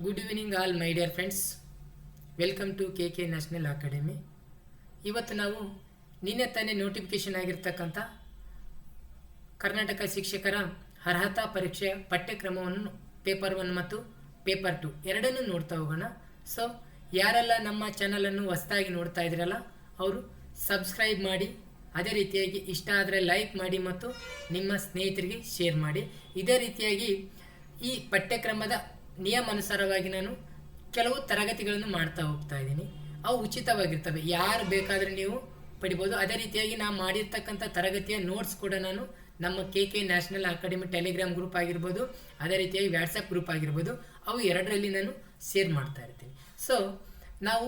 Good evening all my dear friends, welcome to K K national academy. ಇವತ್ತು ನಾವು ನಿನ್ನೆ ತಾನೇ ನೋಟಿಫಿಕೇಶನ್ ಆಗಿರ್ತಕ್ಕಂಥ ಕರ್ನಾಟಕ ಶಿಕ್ಷಕರ ಅರ್ಹತಾ ಪರೀಕ್ಷೆಯ ಪಠ್ಯಕ್ರಮವನ್ನು ಪೇಪರ್ 1 ಮತ್ತು ಪೇಪರ್ 2 ಎರಡನ್ನೂ ನೋಡ್ತಾ ಹೋಗೋಣ. ಸೊ ಯಾರೆಲ್ಲ ನಮ್ಮ ಚಾನಲನ್ನು ಹೊಸದಾಗಿ ನೋಡ್ತಾ ಇದ್ದೀರಲ್ಲ ಅವರು ಸಬ್ಸ್ಕ್ರೈಬ್ ಮಾಡಿ, ಅದೇ ರೀತಿಯಾಗಿ ಇಷ್ಟ ಆದರೆ ಲೈಕ್ ಮಾಡಿ ಮತ್ತು ನಿಮ್ಮ ಸ್ನೇಹಿತರಿಗೆ ಶೇರ್ ಮಾಡಿ. ಇದೇ ರೀತಿಯಾಗಿ ಈ ಪಠ್ಯಕ್ರಮದ ನಿಯಮಾನುಸಾರವಾಗಿ ನಾನು ಕೆಲವು ತರಗತಿಗಳನ್ನು ಮಾಡ್ತಾ ಹೋಗ್ತಾ ಇದ್ದೀನಿ. ಅವು ಉಚಿತವಾಗಿರ್ತವೆ, ಯಾರು ಬೇಕಾದರೆ ನೀವು ಪಡಿಬೋದು. ಅದೇ ರೀತಿಯಾಗಿ ನಾನು ಮಾಡಿರ್ತಕ್ಕಂಥ ತರಗತಿಯ ನೋಟ್ಸ್ ಕೂಡ ನಾನು ನಮ್ಮ K K national academy Telegram group ಆಗಿರ್ಬೋದು, ಅದೇ ರೀತಿಯಾಗಿ ವಾಟ್ಸಪ್ ಗ್ರೂಪ್ ಆಗಿರ್ಬೋದು, ಅವು ಎರಡರಲ್ಲಿ ನಾನು ಶೇರ್ ಮಾಡ್ತಾ ಇರ್ತೀನಿ. ಸೊ ನಾವು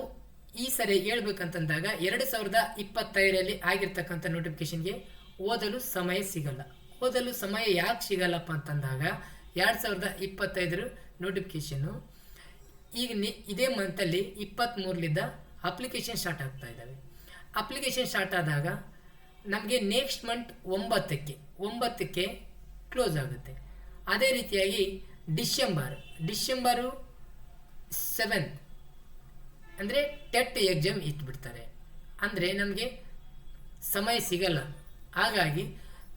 ಈ ಸರಿ ಹೇಳ್ಬೇಕಂತಂದಾಗ 2025ರಲ್ಲಿ ಆಗಿರ್ತಕ್ಕಂಥ ನೋಟಿಫಿಕೇಶನ್ಗೆ ಓದಲು ಸಮಯ ಸಿಗಲ್ಲ. ಓದಲು ಸಮಯ ಯಾಕೆ ಸಿಗಲ್ಲಪ್ಪ ಅಂತಂದಾಗ 2025 ನೋಟಿಫಿಕೇಶನ್ನು ಈಗ ಇದೇ ಮಂತಲ್ಲಿ 23ಲಿಂದ ಅಪ್ಲಿಕೇಶನ್ ಸ್ಟಾರ್ಟ್ ಆಗ್ತಾ ಇದ್ದಾವೆ. ಅಪ್ಲಿಕೇಶನ್ ಸ್ಟಾರ್ಟ್ ಆದಾಗ ನಮಗೆ ನೆಕ್ಸ್ಟ್ ಮಂತ್ 9ಕ್ಕೆ ಕ್ಲೋಸ್ ಆಗುತ್ತೆ. ಅದೇ ರೀತಿಯಾಗಿ ಡಿಸೆಂಬರು 7 ಅಂದರೆ ಟೆಟ್ ಎಕ್ಸಾಮ್ ಇಟ್ಬಿಡ್ತಾರೆ. ಅಂದರೆ ನಮಗೆ ಸಮಯ ಸಿಗಲ್ಲ. ಹಾಗಾಗಿ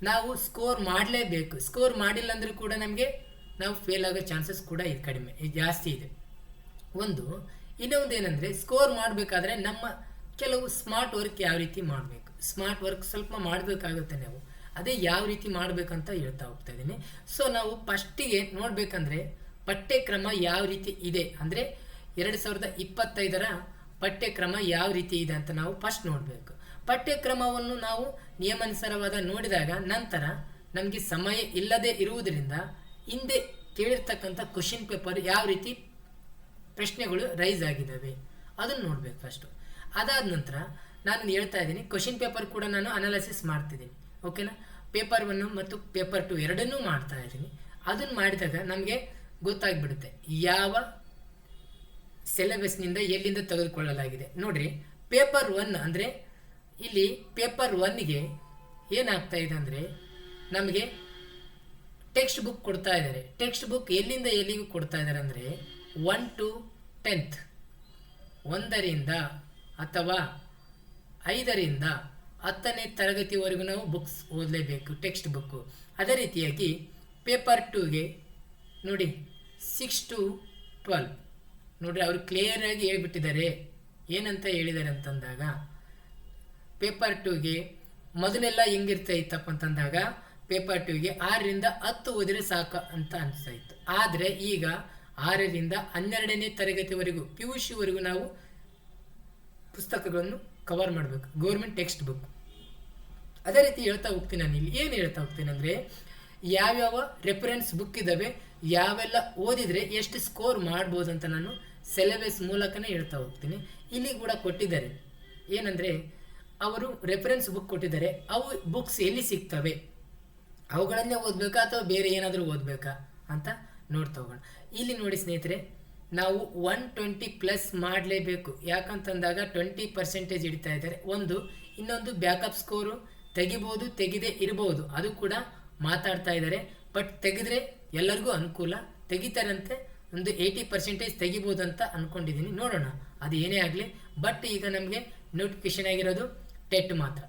ನಾವು ಸ್ಕೋರ್ ಮಾಡಲೇಬೇಕು. ಸ್ಕೋರ್ ಮಾಡಿಲ್ಲ ಅಂದರೂ ಕೂಡ ನಮಗೆ ನಾವು ಫೇಲ್ ಆಗೋ ಚಾನ್ಸಸ್ ಕೂಡ ಕಡಿಮೆ ಜಾಸ್ತಿ ಇದೆ. ಇನ್ನೊಂದು ಏನಂದರೆ, ಸ್ಕೋರ್ ಮಾಡಬೇಕಾದ್ರೆ ನಮ್ಮ ಕೆಲವು ಸ್ಮಾರ್ಟ್ ವರ್ಕ್ ಯಾವ ರೀತಿ ಮಾಡಬೇಕು, ಸ್ಮಾರ್ಟ್ ವರ್ಕ್ ಸ್ವಲ್ಪ ಮಾಡಬೇಕಾಗುತ್ತೆ. ನಾವು ಅದೇ ಯಾವ ರೀತಿ ಮಾಡಬೇಕಂತ ಹೇಳ್ತಾ ಹೋಗ್ತಾ ಇದ್ದೀನಿ. ಸೊ ನಾವು ಫಸ್ಟಿಗೆ ನೋಡಬೇಕಂದ್ರೆ ಪಠ್ಯಕ್ರಮ ಯಾವ ರೀತಿ ಇದೆ, ಅಂದರೆ 2025ರ ಪಠ್ಯಕ್ರಮ ಯಾವ ರೀತಿ ಇದೆ ಅಂತ ನಾವು ಫಸ್ಟ್ ನೋಡಬೇಕು. ಪಠ್ಯಕ್ರಮವನ್ನು ನಾವು ನಿಯಮಾನುಸಾರವಾದ ನೋಡಿದಾಗ ನಂತರ ನಮಗೆ ಸಮಯ ಇಲ್ಲದೆ ಇರುವುದರಿಂದ ಹಿಂದೆ ಕೇಳಿರ್ತಕ್ಕಂಥ ಕ್ವಶನ್ ಪೇಪರ್ ಯಾವ ರೀತಿ ಪ್ರಶ್ನೆಗಳು ರೈಸ್ ಆಗಿದ್ದಾವೆ ಅದನ್ನು ನೋಡಬೇಕು ಫಸ್ಟು. ಅದಾದ ನಂತರ ನಾನು ಹೇಳ್ತಾ ಇದ್ದೀನಿ, ಕ್ವಶನ್ ಪೇಪರ್ ಕೂಡ ನಾನು ಅನಾಲಿಸಿಸ್ ಮಾಡ್ತಿದ್ದೀನಿ. ಓಕೆನಾ? ಪೇಪರ್ 1 ಮತ್ತು ಪೇಪರ್ 2 ಎರಡನ್ನೂ ಮಾಡ್ತಾ ಇದ್ದೀನಿ. ಅದನ್ನು ಮಾಡಿದಾಗ ನಮಗೆ ಗೊತ್ತಾಗ್ಬಿಡುತ್ತೆ ಯಾವ ಸಿಲೆಬಸ್ನಿಂದ ಎಲ್ಲಿಂದ ತೆಗೆದುಕೊಳ್ಳಲಾಗಿದೆ. ನೋಡ್ರಿ, ಪೇಪರ್ 1 ಅಂದರೆ ಇಲ್ಲಿ ಪೇಪರ್ 1ಗೆ ಏನಾಗ್ತಾ ಇದೆ ಅಂದರೆ ನಮಗೆ ಟೆಕ್ಸ್ಟ್ ಬುಕ್ ಕೊಡ್ತಾ ಇದ್ದಾರೆ. ಟೆಕ್ಸ್ಟ್ ಬುಕ್ ಎಲ್ಲಿಂದ ಎಲ್ಲಿಗೂ ಕೊಡ್ತಾ ಇದ್ದಾರೆ ಅಂದರೆ 1 to 10th, 1ರಿಂದ ಅಥವಾ 5ರಿಂದ 10ನೇ ತರಗತಿವರೆಗೂ ನಾವು ಬುಕ್ಸ್ ಓದಲೇಬೇಕು, ಟೆಕ್ಸ್ಟ್ ಬುಕ್ಕು. ಅದೇ ರೀತಿಯಾಗಿ ಪೇಪರ್ 2ಗೆ ನೋಡಿ 6 to 12 ನೋಡ್ರಿ, ಅವರು ಕ್ಲಿಯರಾಗಿ ಹೇಳ್ಬಿಟ್ಟಿದ್ದಾರೆ. ಏನಂತ ಹೇಳಿದ್ದಾರೆ ಅಂತಂದಾಗ, ಪೇಪರ್ 2ಗೆ ಮೊದಲೆಲ್ಲ ಹೆಂಗಿರ್ತಾ ಇತ್ತಪ್ಪ ಅಂತಂದಾಗ ಪೇಪರ್ 2ಗೆ 6ರಿಂದ 10 ಓದಿದ್ರೆ ಸಾಕು ಅಂತ ಅನಿಸ್ತಾ ಇತ್ತು. ಆದರೆ ಈಗ 6ರಿಂದ 12ನೇ ತರಗತಿವರೆಗೂ PUC ನಾವು ಪುಸ್ತಕಗಳನ್ನು ಕವರ್ ಮಾಡಬೇಕು, ಗೌರ್ಮೆಂಟ್ ಟೆಕ್ಸ್ಟ್ ಬುಕ್. ಅದೇ ರೀತಿ ಹೇಳ್ತಾ ಹೋಗ್ತೀನಿ. ನಾನು ಇಲ್ಲಿ ಏನು ಹೇಳ್ತಾ ಹೋಗ್ತೀನಿ ಅಂದರೆ, ಯಾವ್ಯಾವ ರೆಫರೆನ್ಸ್ ಬುಕ್ ಇದ್ದಾವೆ, ಯಾವೆಲ್ಲ ಓದಿದರೆ ಎಷ್ಟು ಸ್ಕೋರ್ ಮಾಡ್ಬೋದು ಅಂತ ನಾನು ಸಿಲೆಬಸ್ ಮೂಲಕನೇ ಹೇಳ್ತಾ ಹೋಗ್ತೀನಿ. ಇಲ್ಲಿ ಕೂಡ ಕೊಟ್ಟಿದ್ದಾರೆ, ಏನಂದರೆ ಅವರು ರೆಫರೆನ್ಸ್ ಬುಕ್ ಕೊಟ್ಟಿದ್ದಾರೆ. ಅವು ಬುಕ್ಸ್ ಎಲ್ಲಿ ಸಿಗ್ತವೆ, ಅವುಗಳನ್ನೇ ಓದಬೇಕಾ ಅಥವಾ ಬೇರೆ ಏನಾದರೂ ಓದಬೇಕಾ ಅಂತ ನೋಡ್ತಾ ಹೋಗೋಣ. ಇಲ್ಲಿ ನೋಡಿ ಸ್ನೇಹಿತರೆ, ನಾವು 120+ ಮಾಡಲೇಬೇಕು. ಯಾಕಂತಂದಾಗ 20% ಇಡ್ತಾ ಇದ್ದಾರೆ. ಇನ್ನೊಂದು ಬ್ಯಾಕಪ್ ಸ್ಕೋರು ತೆಗಿಬೋದು, ತೆಗೆದೇ ಇರಬಹುದು, ಅದು ಕೂಡ ಮಾತಾಡ್ತಾ ಇದ್ದಾರೆ. ಬಟ್ ತೆಗೆದ್ರೆ ಎಲ್ಲರಿಗೂ ಅನುಕೂಲ, ತೆಗಿತಾರಂತೆ. 80% ತೆಗಿಬೋದು ಅಂತ ಅಂದ್ಕೊಂಡಿದ್ದೀನಿ. ನೋಡೋಣ, ಅದು ಏನೇ ಆಗಲಿ. ಬಟ್ ಈಗ ನಮಗೆ ನೋಟಿಫಿಕೇಶನ್ ಆಗಿರೋದು ಟೆಟ್ ಮಾತ್ರ.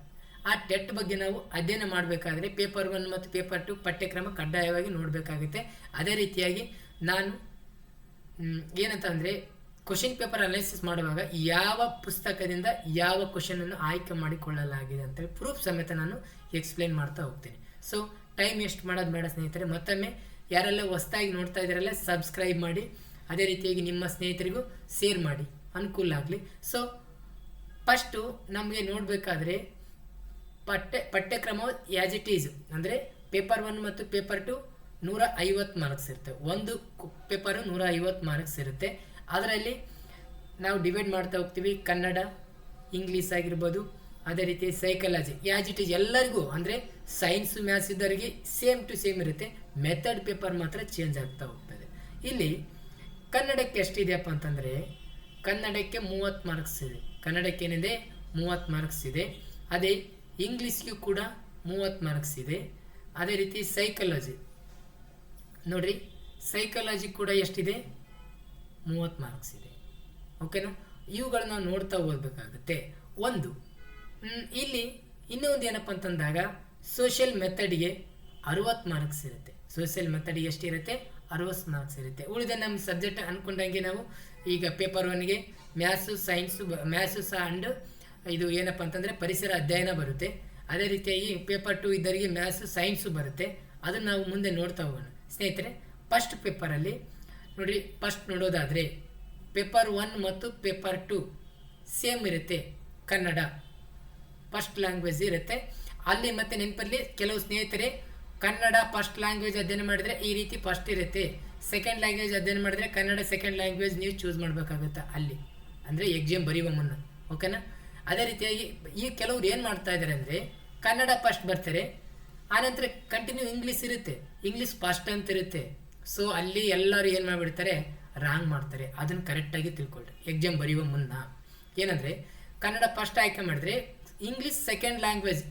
ಆ ಟೆಟ್ ಬಗ್ಗೆ ನಾವು ಅಧ್ಯಯನ ಮಾಡಬೇಕಾದ್ರೆ ಪೇಪರ್ 1 ಮತ್ತು ಪೇಪರ್ 2 ಪಠ್ಯಕ್ರಮ ಕಡ್ಡಾಯವಾಗಿ ನೋಡಬೇಕಾಗುತ್ತೆ. ಅದೇ ರೀತಿಯಾಗಿ ನಾನು ಏನಂತ ಅಂದರೆ, ಕ್ವಶನ್ ಪೇಪರ್ ಅನಾಲಿಸಿಸ್ ಮಾಡುವಾಗ ಯಾವ ಪುಸ್ತಕದಿಂದ ಯಾವ ಕ್ವಶನನ್ನು ಆಯ್ಕೆ ಮಾಡಿಕೊಳ್ಳಲಾಗಿದೆ ಅಂತೇಳಿ ಪ್ರೂಫ್ ಸಮೇತ ನಾನು ಎಕ್ಸ್ಪ್ಲೇನ್ ಮಾಡ್ತಾ ಹೋಗ್ತೀನಿ. ಸೊ ಟೈಮ್ ಎಷ್ಟು ಮಾಡೋದು ಬೇಡ ಸ್ನೇಹಿತರೆ. ಮತ್ತೊಮ್ಮೆ ಯಾರೆಲ್ಲ ಹೊಸದಾಗಿ ನೋಡ್ತಾ ಇದ್ದಾರಲ್ಲ ಸಬ್ಸ್ಕ್ರೈಬ್ ಮಾಡಿ, ಅದೇ ರೀತಿಯಾಗಿ ನಿಮ್ಮ ಸ್ನೇಹಿತರಿಗೂ ಶೇರ್ ಮಾಡಿ, ಅನುಕೂಲ ಆಗಲಿ. ಸೊ ಫಸ್ಟು ನಮಗೆ ನೋಡಬೇಕಾದ್ರೆ ಪಠ್ಯಕ್ರಮ ಆ್ಯಸ್ ಇಟ್ ಈಸ್ ಅಂದರೆ ಪೇಪರ್ 1 ಮತ್ತು ಪೇಪರ್ 2 150 ಮಾರ್ಕ್ಸ್ ಇರುತ್ತೆ. ಒಂದು ಪೇಪರು 150 ಮಾರ್ಕ್ಸ್ ಇರುತ್ತೆ. ಅದರಲ್ಲಿ ನಾವು ಡಿವೈಡ್ ಮಾಡ್ತಾ ಹೋಗ್ತೀವಿ. ಕನ್ನಡ, ಇಂಗ್ಲೀಷ್ ಆಗಿರ್ಬೋದು, ಅದೇ ರೀತಿ ಸೈಕಾಲಜಿ ಆ್ಯಸ್ ಇಟ್ ಈಸ್ ಎಲ್ಲರಿಗೂ, ಅಂದರೆ ಸೈನ್ಸು ಮ್ಯಾಥ್ಸ್ ಇದ್ದವರಿಗೆ ಸೇಮ್ ಟು ಸೇಮ್ ಇರುತ್ತೆ. ಮೆಥಡ್ ಪೇಪರ್ ಮಾತ್ರ ಚೇಂಜ್ ಆಗ್ತಾ ಹೋಗ್ತದೆ. ಇಲ್ಲಿ ಕನ್ನಡಕ್ಕೆ ಎಷ್ಟಿದೆಯಪ್ಪ ಅಂತಂದರೆ, ಕನ್ನಡಕ್ಕೆ 30 ಮಾರ್ಕ್ಸ್ ಇದೆ. ಕನ್ನಡಕ್ಕೆ ಏನಿದೆ 30 ಮಾರ್ಕ್ಸ್ ಇದೆ. ಅದೇ ಇಂಗ್ಲೀಷ್ಗೂ ಕೂಡ 30 ಮಾರ್ಕ್ಸ್ ಇದೆ. ಅದೇ ರೀತಿ ಸೈಕಾಲಜಿ ನೋಡ್ರಿ, ಸೈಕಾಲಜಿ ಕೂಡ ಎಷ್ಟಿದೆ 30 ಮಾರ್ಕ್ಸ್ ಇದೆ. ಓಕೆನಾ, ಇವುಗಳು ನಾವು ನೋಡ್ತಾ ಹೋಗ್ಬೇಕಾಗುತ್ತೆ. ಒಂದು ಇಲ್ಲಿ ಇನ್ನೂ ಒಂದು ಏನಪ್ಪ ಅಂತಂದಾಗ ಸೋಷಿಯಲ್ ಮೆಥಡ್ಗೆ 60 ಮಾರ್ಕ್ಸ್ ಇರುತ್ತೆ. ಸೋಷಿಯಲ್ ಮೆಥಡ್ಗೆ ಎಷ್ಟಿರುತ್ತೆ? 60 ಮಾರ್ಕ್ಸ್ ಇರುತ್ತೆ. ಉಳಿದ ನಮ್ಮ ಸಬ್ಜೆಕ್ಟ್ ಅಂದ್ಕೊಂಡಂಗೆ ನಾವು ಈಗ ಪೇಪರ್ 1ಗೆ ಮ್ಯಾಥ್ಸು ಸಹ ಅಂಡ್ ಇದು ಏನಪ್ಪ ಅಂತಂದರೆ ಪರಿಸರ ಅಧ್ಯಯನ ಬರುತ್ತೆ. ಅದೇ ರೀತಿಯಾಗಿ ಪೇಪರ್ 2 ಇದ್ದವರಿಗೆ ಮ್ಯಾಥ್ಸು ಸೈನ್ಸು ಬರುತ್ತೆ. ಅದನ್ನು ನಾವು ಮುಂದೆ ನೋಡ್ತಾ ಹೋಗೋಣ ಸ್ನೇಹಿತರೆ. ಫಸ್ಟ್ ಪೇಪರಲ್ಲಿ ನೋಡಿರಿ, ಫಸ್ಟ್ ನೋಡೋದಾದರೆ ಪೇಪರ್ 1 ಮತ್ತು ಪೇಪರ್ 2 ಸೇಮ್ ಇರುತ್ತೆ. ಕನ್ನಡ ಫಸ್ಟ್ ಲ್ಯಾಂಗ್ವೇಜ್ ಇರುತ್ತೆ. ಅಲ್ಲಿ ಮತ್ತೆ ನೆನಪಲ್ಲಿ ಕೆಲವು ಸ್ನೇಹಿತರೆ ಕನ್ನಡ ಫಸ್ಟ್ ಲ್ಯಾಂಗ್ವೇಜ್ ಅಧ್ಯಯನ ಮಾಡಿದರೆ ಈ ರೀತಿ ಫಸ್ಟ್ ಇರುತ್ತೆ. ಸೆಕೆಂಡ್ ಲ್ಯಾಂಗ್ವೇಜ್ ಅಧ್ಯಯನ ಮಾಡಿದರೆ ಕನ್ನಡ ಸೆಕೆಂಡ್ ಲ್ಯಾಂಗ್ವೇಜ್ ನೀವು ಚೂಸ್ ಮಾಡಬೇಕಾಗುತ್ತೆ ಅಲ್ಲಿ, ಅಂದರೆ ಎಕ್ಸಾಮ್ ಬರೆಯುವ ಮುನ್ನ. ಓಕೆನಾ, ಅದೇ ರೀತಿಯಾಗಿ ಈ ಕೆಲವ್ರು ಏನು ಮಾಡ್ತಾ ಇದ್ದಾರೆ ಅಂದರೆ ಕನ್ನಡ ಫಸ್ಟ್ ಬರ್ತಾರೆ, ಆನಂತರ ಕಂಟಿನ್ಯೂ ಇಂಗ್ಲೀಷ್ ಇರುತ್ತೆ, ಇಂಗ್ಲೀಷ್ ಫಸ್ಟ್ ಅಂತ ಇರುತ್ತೆ. ಸೊ ಅಲ್ಲಿ ಎಲ್ಲರೂ ಏನು ಮಾಡಿಬಿಡ್ತಾರೆ, ರಾಂಗ್ ಮಾಡ್ತಾರೆ. ಅದನ್ನು ಕರೆಕ್ಟಾಗಿ ತಿಳ್ಕೊಳ್ರಿ ಎಕ್ಸಾಮ್ ಬರೆಯುವ ಮುನ್ನ. ಏನಂದರೆ ಕನ್ನಡ ಫಸ್ಟ್ ಆಯ್ಕೆ ಮಾಡಿದ್ರೆ ಇಂಗ್ಲೀಷ್ ಸೆಕೆಂಡ್ ಲ್ಯಾಂಗ್ವೇಜ್,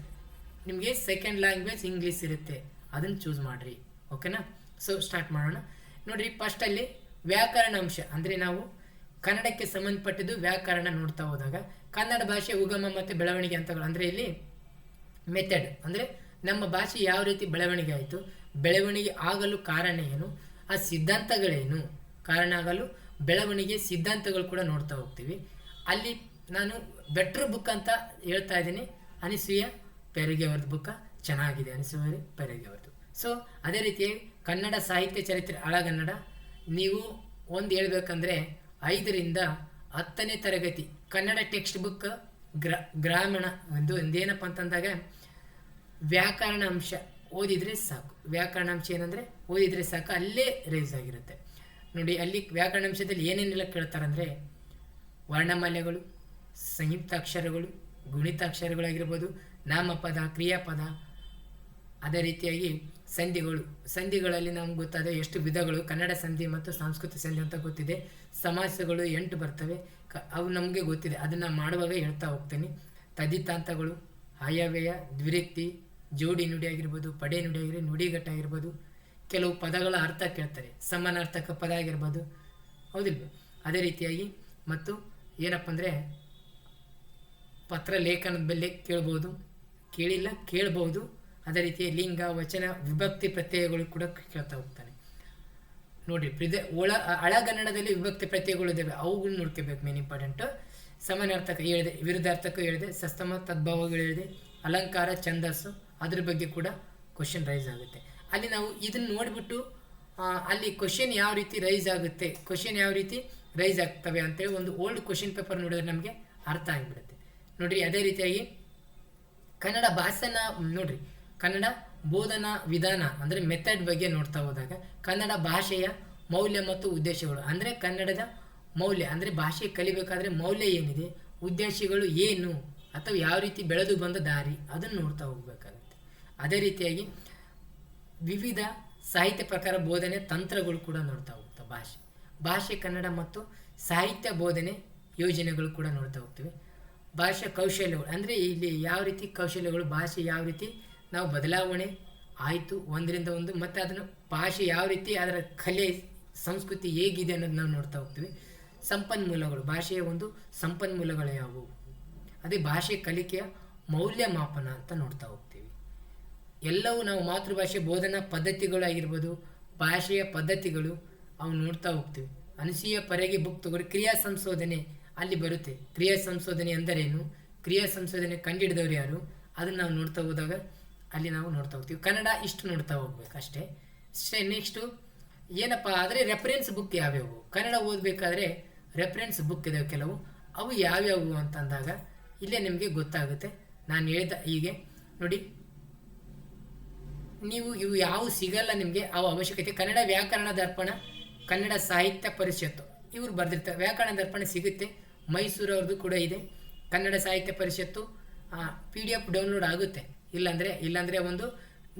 ನಿಮಗೆ ಸೆಕೆಂಡ್ ಲ್ಯಾಂಗ್ವೇಜ್ ಇಂಗ್ಲೀಷ್ ಇರುತ್ತೆ, ಅದನ್ನು ಚೂಸ್ ಮಾಡಿರಿ. ಓಕೆನಾ, ಸೊ ಸ್ಟಾರ್ಟ್ ಮಾಡೋಣ. ನೋಡಿರಿ, ಫಸ್ಟಲ್ಲಿ ವ್ಯಾಕರಣ ಅಂಶ ಅಂದರೆ ನಾವು ಕನ್ನಡಕ್ಕೆ ಸಂಬಂಧಪಟ್ಟಿದ್ದು ವ್ಯಾಕರಣ ನೋಡ್ತಾ ಹೋದಾಗ ಕನ್ನಡ ಭಾಷೆ ಉಗಮ ಮತ್ತು ಬೆಳವಣಿಗೆ ಹಂತಗಳು, ಅಂದರೆ ಇಲ್ಲಿ ಮೆಥಡ್ ಅಂದರೆ ನಮ್ಮ ಭಾಷೆ ಯಾವ ರೀತಿ ಬೆಳವಣಿಗೆ ಆಯಿತು, ಬೆಳವಣಿಗೆ ಆಗಲು ಕಾರಣ ಏನು, ಆ ಸಿದ್ಧಾಂತಗಳೇನು, ಕಾರಣ ಆಗಲು ಬೆಳವಣಿಗೆ ಸಿದ್ಧಾಂತಗಳು ಕೂಡ ನೋಡ್ತಾ ಹೋಗ್ತೀವಿ. ಅಲ್ಲಿ ನಾನು ಬೆಟ್ರ್ ಬುಕ್ ಅಂತ ಹೇಳ್ತಾ ಇದ್ದೀನಿ, ಅನಿಸೂಯ ಪೆರಿಗೆ ಅವ್ರದ್ದು ಬುಕ್ಕ ಚೆನ್ನಾಗಿದೆ, ಅನಿಸೂಯ ಪೆರಿಗೆ ಅವ್ರದ್ದು. ಸೊ ಅದೇ ರೀತಿಯಾಗಿ ಕನ್ನಡ ಸಾಹಿತ್ಯ ಚರಿತ್ರೆ ಹಳಗನ್ನಡ, ನೀವು ಒಂದು ಹೇಳ್ಬೇಕಂದ್ರೆ 5ರಿಂದ 10ನೇ ತರಗತಿ ಕನ್ನಡ ಟೆಕ್ಸ್ಟ್ ಬುಕ್ ಗ್ರಾಮೀಣ ಒಂದೇನಪ್ಪ ಅಂತಂದಾಗ ವ್ಯಾಕರಣ ಅಂಶ ಓದಿದರೆ ಸಾಕು. ವ್ಯಾಕರಣ ಅಂಶ ಏನಂದರೆ ಓದಿದರೆ ಸಾಕು, ಅಲ್ಲೇ ರೇಸ್ ಆಗಿರುತ್ತೆ. ನೋಡಿ, ಅಲ್ಲಿ ವ್ಯಾಕರಣ ಅಂಶದಲ್ಲಿ ಏನೇನೆಲ್ಲ ಕೇಳ್ತಾರಂದರೆ ವರ್ಣಮಾಲೆಗಳು, ಸಂಯುಕ್ತಾಕ್ಷರಗಳು, ಗುಣಿತಾಕ್ಷರಗಳಾಗಿರ್ಬೋದು, ನಾಮಪದ, ಕ್ರಿಯಾಪದ, ಅದೇ ರೀತಿಯಾಗಿ ಸಂಧಿಗಳಲ್ಲಿ ನಮ್ಗೆ ಗೊತ್ತಾದ ಎಷ್ಟು ವಿಧಗಳು, ಕನ್ನಡ ಸಂಧಿ ಮತ್ತು ಸಾಂಸ್ಕೃತಿಕ ಸಂಧಿ ಅಂತ ಗೊತ್ತಿದೆ. ಸಮಾಸಗಳು 8 ಬರ್ತವೆ, ಅವು ನಮಗೆ ಗೊತ್ತಿದೆ, ಅದನ್ನು ಮಾಡುವಾಗ ಹೇಳ್ತಾ ಹೋಗ್ತೀನಿ. ತದ್ದಿತಾಂತಗಳು, ಆಯವ್ಯಯ, ದ್ವಿರುಕ್ತಿ, ಜೋಡಿ ನುಡಿ ಆಗಿರ್ಬೋದು, ಪಡೆ ನುಡಿ ಆಗಿರ್ಬೋದು, ನುಡಿಗಟ್ಟಾಗಿರ್ಬೋದು, ಕೆಲವು ಪದಗಳ ಅರ್ಥ ಕೇಳ್ತಾರೆ, ಸಮಾನಾರ್ಥಕ ಪದ ಆಗಿರ್ಬೋದು, ಹೌದಿಲ್ವ. ಅದೇ ರೀತಿಯಾಗಿ ಮತ್ತು ಏನಪ್ಪ ಅಂದರೆ ಪತ್ರ ಲೇಖನದ ಬೆಲೆ ಕೇಳ್ಬೋದು. ಅದೇ ರೀತಿ ಲಿಂಗ, ವಚನ, ವಿಭಕ್ತಿ ಪ್ರತ್ಯಯಗಳು ಕೂಡ ಕೇಳ್ತಾ ಹೋಗ್ತಾನೆ. ನೋಡಿ, ಹಳಗನ್ನಡದಲ್ಲಿ ವಿಭಕ್ತಿ ಪ್ರತ್ಯಯಗಳು ಇದ್ದಾವೆ, ಅವುಗಳನ್ನ ನೋಡ್ಕೋಬೇಕು, ಮೇನ್ ಇಂಪಾರ್ಟೆಂಟು. ಸಮಾನಾರ್ಥಕ ಹೇಳಿದೆ, ವಿರುದ್ಧಾರ್ಥಕ ಹೇಳಿದೆ, ಸಸ್ತಮ ತದ್ಭಾವಗಳು ಹೇಳಿದೆ, ಅಲಂಕಾರ, ಛಂದಸ್ಸು, ಅದ್ರ ಬಗ್ಗೆ ಕೂಡ ಕ್ವಶನ್ ರೈಸ್ ಆಗುತ್ತೆ. ಅಲ್ಲಿ ನಾವು ಇದನ್ನು ನೋಡಿಬಿಟ್ಟು ಅಲ್ಲಿ ಕ್ವಶನ್ ಯಾವ ರೀತಿ ರೈಸ್ ಆಗುತ್ತೆ, ಕ್ವಶನ್ ಯಾವ ರೀತಿ ರೈಸ್ ಆಗ್ತವೆ ಅಂತೇಳಿ ಒಂದು ಓಲ್ಡ್ ಕ್ವಶನ್ ಪೇಪರ್ ನೋಡಿದ್ರೆ ನಮಗೆ ಅರ್ಥ ಆಗಿಬಿಡುತ್ತೆ. ನೋಡಿರಿ, ಅದೇ ರೀತಿಯಾಗಿ ಕನ್ನಡ ಭಾಷೆನ ನೋಡ್ರಿ, ಕನ್ನಡ ಬೋಧನಾ ವಿಧಾನ ಅಂದರೆ ಮೆಥಡ್ ಬಗ್ಗೆ ನೋಡ್ತಾ ಹೋದಾಗ ಕನ್ನಡ ಭಾಷೆಯ ಮೌಲ್ಯ ಮತ್ತು ಉದ್ದೇಶಗಳು, ಅಂದರೆ ಕನ್ನಡದ ಮೌಲ್ಯ ಅಂದರೆ ಭಾಷೆ ಕಲಿಬೇಕಾದ್ರೆ ಮೌಲ್ಯ ಏನಿದೆ, ಉದ್ದೇಶಗಳು ಏನು, ಅಥವಾ ಯಾವ ರೀತಿ ಬೆಳೆದು ಬಂದ ದಾರಿ, ಅದನ್ನು ನೋಡ್ತಾ ಹೋಗ್ಬೇಕಾಗುತ್ತೆ. ಅದೇ ರೀತಿಯಾಗಿ ವಿವಿಧ ಸಾಹಿತ್ಯ ಪ್ರಕಾರ ಬೋಧನೆ ತಂತ್ರಗಳು ಕೂಡ ನೋಡ್ತಾ ಹೋಗ್ತಾ, ಭಾಷೆ ಕನ್ನಡ ಮತ್ತು ಸಾಹಿತ್ಯ ಬೋಧನೆ ಯೋಜನೆಗಳು ಕೂಡ ನೋಡ್ತಾ ಹೋಗ್ತೀವಿ. ಭಾಷಾ ಕೌಶಲ್ಯಗಳು ಅಂದರೆ ಇಲ್ಲಿ ಯಾವ ರೀತಿ ಕೌಶಲ್ಯಗಳು, ಭಾಷೆ ಯಾವ ರೀತಿ ನಾವು ಬದಲಾವಣೆ ಆಯಿತು ಒಂದರಿಂದ ಒಂದು, ಮತ್ತು ಅದನ್ನು ಭಾಷೆ ಯಾವ ರೀತಿ ಅದರ ಕಲೆ ಸಂಸ್ಕೃತಿ ಹೇಗಿದೆ ಅನ್ನೋದು ನಾವು ನೋಡ್ತಾ ಹೋಗ್ತೀವಿ. ಸಂಪನ್ಮೂಲಗಳು, ಭಾಷೆಯ ಒಂದು ಸಂಪನ್ಮೂಲಗಳು ಯಾವುವು, ಅದೇ ಭಾಷೆ ಕಲಿಕೆಯ ಮೌಲ್ಯಮಾಪನ ಅಂತ ನೋಡ್ತಾ ಹೋಗ್ತೀವಿ. ಎಲ್ಲವೂ ನಾವು ಮಾತೃಭಾಷೆ ಬೋಧನಾ ಪದ್ಧತಿಗಳಾಗಿರ್ಬೋದು, ಭಾಷೆಯ ಪದ್ಧತಿಗಳು ಅವು ನೋಡ್ತಾ ಹೋಗ್ತೀವಿ. ಅನಿಸೂಯ ಪೆರೇಗೆ ಬುಕ್ ತಗೊಳ್ಳಿ, ಕ್ರಿಯಾ ಸಂಶೋಧನೆ ಅಲ್ಲಿ ಬರುತ್ತೆ. ಕ್ರಿಯಾ ಸಂಶೋಧನೆ ಅಂದರೇನು, ಕ್ರಿಯಾ ಸಂಶೋಧನೆ ಕಂಡುಹಿಡಿದವರು ಯಾರು, ಅದನ್ನು ನಾವು ನೋಡ್ತಾ ಹೋದಾಗ ಅಲ್ಲಿ ನಾವು ನೋಡ್ತಾ ಹೋಗ್ತೀವಿ. ಕನ್ನಡ ಇಷ್ಟು ನೋಡ್ತಾ ಹೋಗ್ಬೇಕು ಅಷ್ಟೇ. ನೆಕ್ಸ್ಟು ಏನಪ್ಪ ಆದರೆ ರೆಫರೆನ್ಸ್ ಬುಕ್ ಯಾವ್ಯಾವು, ಕನ್ನಡ ಓದಬೇಕಾದ್ರೆ ರೆಫರೆನ್ಸ್ ಬುಕ್ ಇದಾವೆ ಕೆಲವು, ಅವು ಯಾವ್ಯಾವು ಅಂತಂದಾಗ ಇಲ್ಲೇ ನಿಮಗೆ ಗೊತ್ತಾಗುತ್ತೆ. ನಾನು ಹೇಳಿದ ಹೀಗೆ ನೋಡಿ, ನೀವು ಇವು ಯಾವ ಸಿಗಲ್ಲ ನಿಮಗೆ, ಅವು ಅವಶ್ಯಕತೆ. ಕನ್ನಡ ವ್ಯಾಕರಣ ದರ್ಪಣ, ಕನ್ನಡ ಸಾಹಿತ್ಯ ಪರಿಷತ್ತು ಇವರು ಬರೆದಿರ್ತಾರೆ. ವ್ಯಾಕರಣ ದರ್ಪಣ ಸಿಗುತ್ತೆ, ಮೈಸೂರವ್ರದ್ದು ಕೂಡ ಇದೆ. ಕನ್ನಡ ಸಾಹಿತ್ಯ ಪರಿಷತ್ತು PDF ಡೌನ್ಲೋಡ್ ಆಗುತ್ತೆ, ಇಲ್ಲಾಂದರೆ ಒಂದು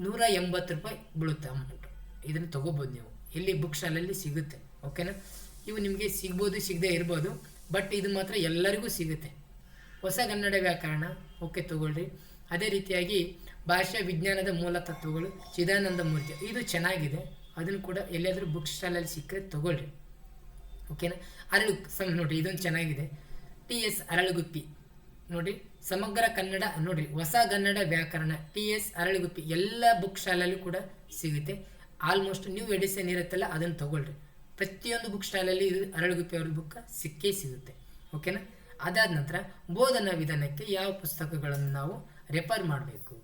180 ರೂಪಾಯಿ ಬೀಳುತ್ತೆ ಅಮೌಂಟು. ಇದನ್ನು ತೊಗೋಬೋದು ನೀವು, ಇಲ್ಲಿ ಬುಕ್ ಸ್ಟಾಲಲ್ಲಿ ಸಿಗುತ್ತೆ. ಓಕೆನಾ, ಇವು ನಿಮಗೆ ಸಿಗ್ಬೋದು, ಸಿಗದೆ ಇರ್ಬೋದು, ಬಟ್ ಇದು ಮಾತ್ರ ಎಲ್ಲರಿಗೂ ಸಿಗುತ್ತೆ. ಹೊಸ ಕನ್ನಡ ವ್ಯಾಕರಣ ಓಕೆ ತೊಗೊಳ್ರಿ. ಅದೇ ರೀತಿಯಾಗಿ ಭಾಷಾ ವಿಜ್ಞಾನದ ಮೂಲ ತತ್ವಗಳು, ಚಿದಾನಂದ ಮೂರ್ತಿ, ಇದು ಚೆನ್ನಾಗಿದೆ, ಅದನ್ನು ಕೂಡ ಎಲ್ಲಾದರೂ ಬುಕ್ ಸ್ಟಾಲಲ್ಲಿ ಸಿಕ್ಕರೆ ತೊಗೊಳ್ರಿ. ಓಕೆನಾ. ನೋಡಿರಿ ಇದೊಂದು ಚೆನ್ನಾಗಿದೆ. TS ಅರಳುಗುಪ್ಪಿ ನೋಡಿರಿ, ಸಮಗ್ರ ಕನ್ನಡ ನೋಡಿರಿ, ಹೊಸ ಕನ್ನಡ ವ್ಯಾಕರಣ, TS ಅರಳುಗುಪ್ಪಿ ಎಲ್ಲ ಬುಕ್ ಸ್ಟಾಲಲ್ಲೂ ಕೂಡ ಸಿಗುತ್ತೆ. ಆಲ್ಮೋಸ್ಟ್ ನ್ಯೂ ಎಡಿಷನ್ ಇರುತ್ತಲ್ಲ ಅದನ್ನು ತಗೊಳ್ರಿ. ಪ್ರತಿಯೊಂದು ಬುಕ್ ಸ್ಟಾಲಲ್ಲಿ ಇದು ಅರಳುಗುಪ್ಪಿ ಅವ್ರ ಬುಕ್ ಸಿಕ್ಕೇ ಸಿಗುತ್ತೆ. ಓಕೆನಾ. ಅದಾದ ನಂತರ ಬೋಧನಾ ವಿಧಾನಕ್ಕೆ ಯಾವ ಪುಸ್ತಕಗಳನ್ನು ನಾವು ರೆಫರ್ ಮಾಡಬೇಕು,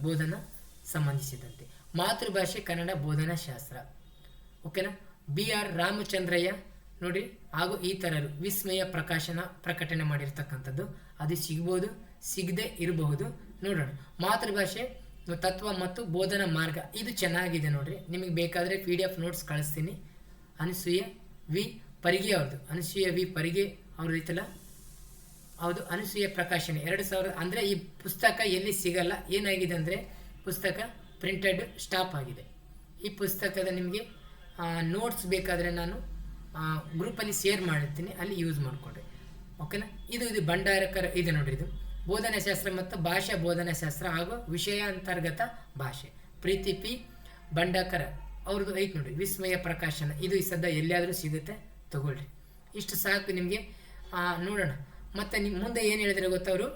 ಬೋಧನಾ ಸಂಬಂಧಿಸಿದಂತೆ ಮಾತೃಭಾಷೆ ಕನ್ನಡ ಬೋಧನಾ ಶಾಸ್ತ್ರ. ಓಕೆನಾ. BR ರಾಮಚಂದ್ರಯ್ಯ ನೋಡಿ ಹಾಗೂ ಈ ಥರರು ವಿಸ್ಮಯ ಪ್ರಕಟಣೆ ಮಾಡಿರ್ತಕ್ಕಂಥದ್ದು, ಅದು ಸಿಗ್ಬೋದು, ಸಿಗದೆ ಇರಬಹುದು. ನೋಡೋಣ. ಮಾತೃಭಾಷೆ ತತ್ವ ಮತ್ತು ಬೋಧನಾ ಮಾರ್ಗ, ಇದು ಚೆನ್ನಾಗಿದೆ ನೋಡ್ರಿ. ನಿಮಗೆ ಬೇಕಾದರೆ PDF ನೋಟ್ಸ್ ಕಳಿಸ್ತೀನಿ. ಅನಸೂಯ ವಿ ಪರಿಗೆ ಅವ್ರದ್ದು, ಅನಸೂಯ ವಿ ಪರಿಗೆ ಅವ್ರದ್ದು ಐತಲ್ಲ, ಹೌದು, ಅನಸೂಯ ಪ್ರಕಾಶನ 2000. ಅಂದರೆ ಈ ಪುಸ್ತಕ ಎಲ್ಲಿ ಸಿಗಲ್ಲ, ಏನಾಗಿದೆ ಅಂದರೆ ಪುಸ್ತಕ ಪ್ರಿಂಟೆಡ್ ಸ್ಟಾಪ್ ಆಗಿದೆ. ಈ ಪುಸ್ತಕದ ನಿಮಗೆ ನೋಟ್ಸ್ ಬೇಕಾದರೆ ನಾನು ಗ್ರೂಪಲ್ಲಿ ಶೇರ್ ಮಾಡಿರ್ತೀನಿ, ಅಲ್ಲಿ ಯೂಸ್ ಮಾಡಿಕೊಡ್ರಿ. ಓಕೆನಾ. ಇದು ಭಂಡಾರಕರ ಇದೆ ನೋಡ್ರಿ, ಇದು ಬೋಧನಾಶಾಸ್ತ್ರ ಮತ್ತು ಭಾಷಾ ಬೋಧನಾಶಾಸ್ತ್ರ ಹಾಗೂ ವಿಷಯಾಂತರ್ಗತ ಭಾಷೆ, ಪ್ರೀತಿ ಪಿ ಭಂಡಾರಕರ ಅವ್ರದ್ದು ಐತೆ ನೋಡ್ರಿ, ವಿಸ್ಮಯ ಪ್ರಕಾಶನ. ಇದು ಈ ಸದ್ಯ ಎಲ್ಲಿಯಾದರೂ ಸಿಗುತ್ತೆ, ತಗೊಳ್ರಿ. ಇಷ್ಟು ಸಾಕು ನಿಮಗೆ. ನೋಡೋಣ. ಮತ್ತು ಮುಂದೆ ಏನು ಹೇಳಿದ್ರೆ ಗೊತ್ತವರು,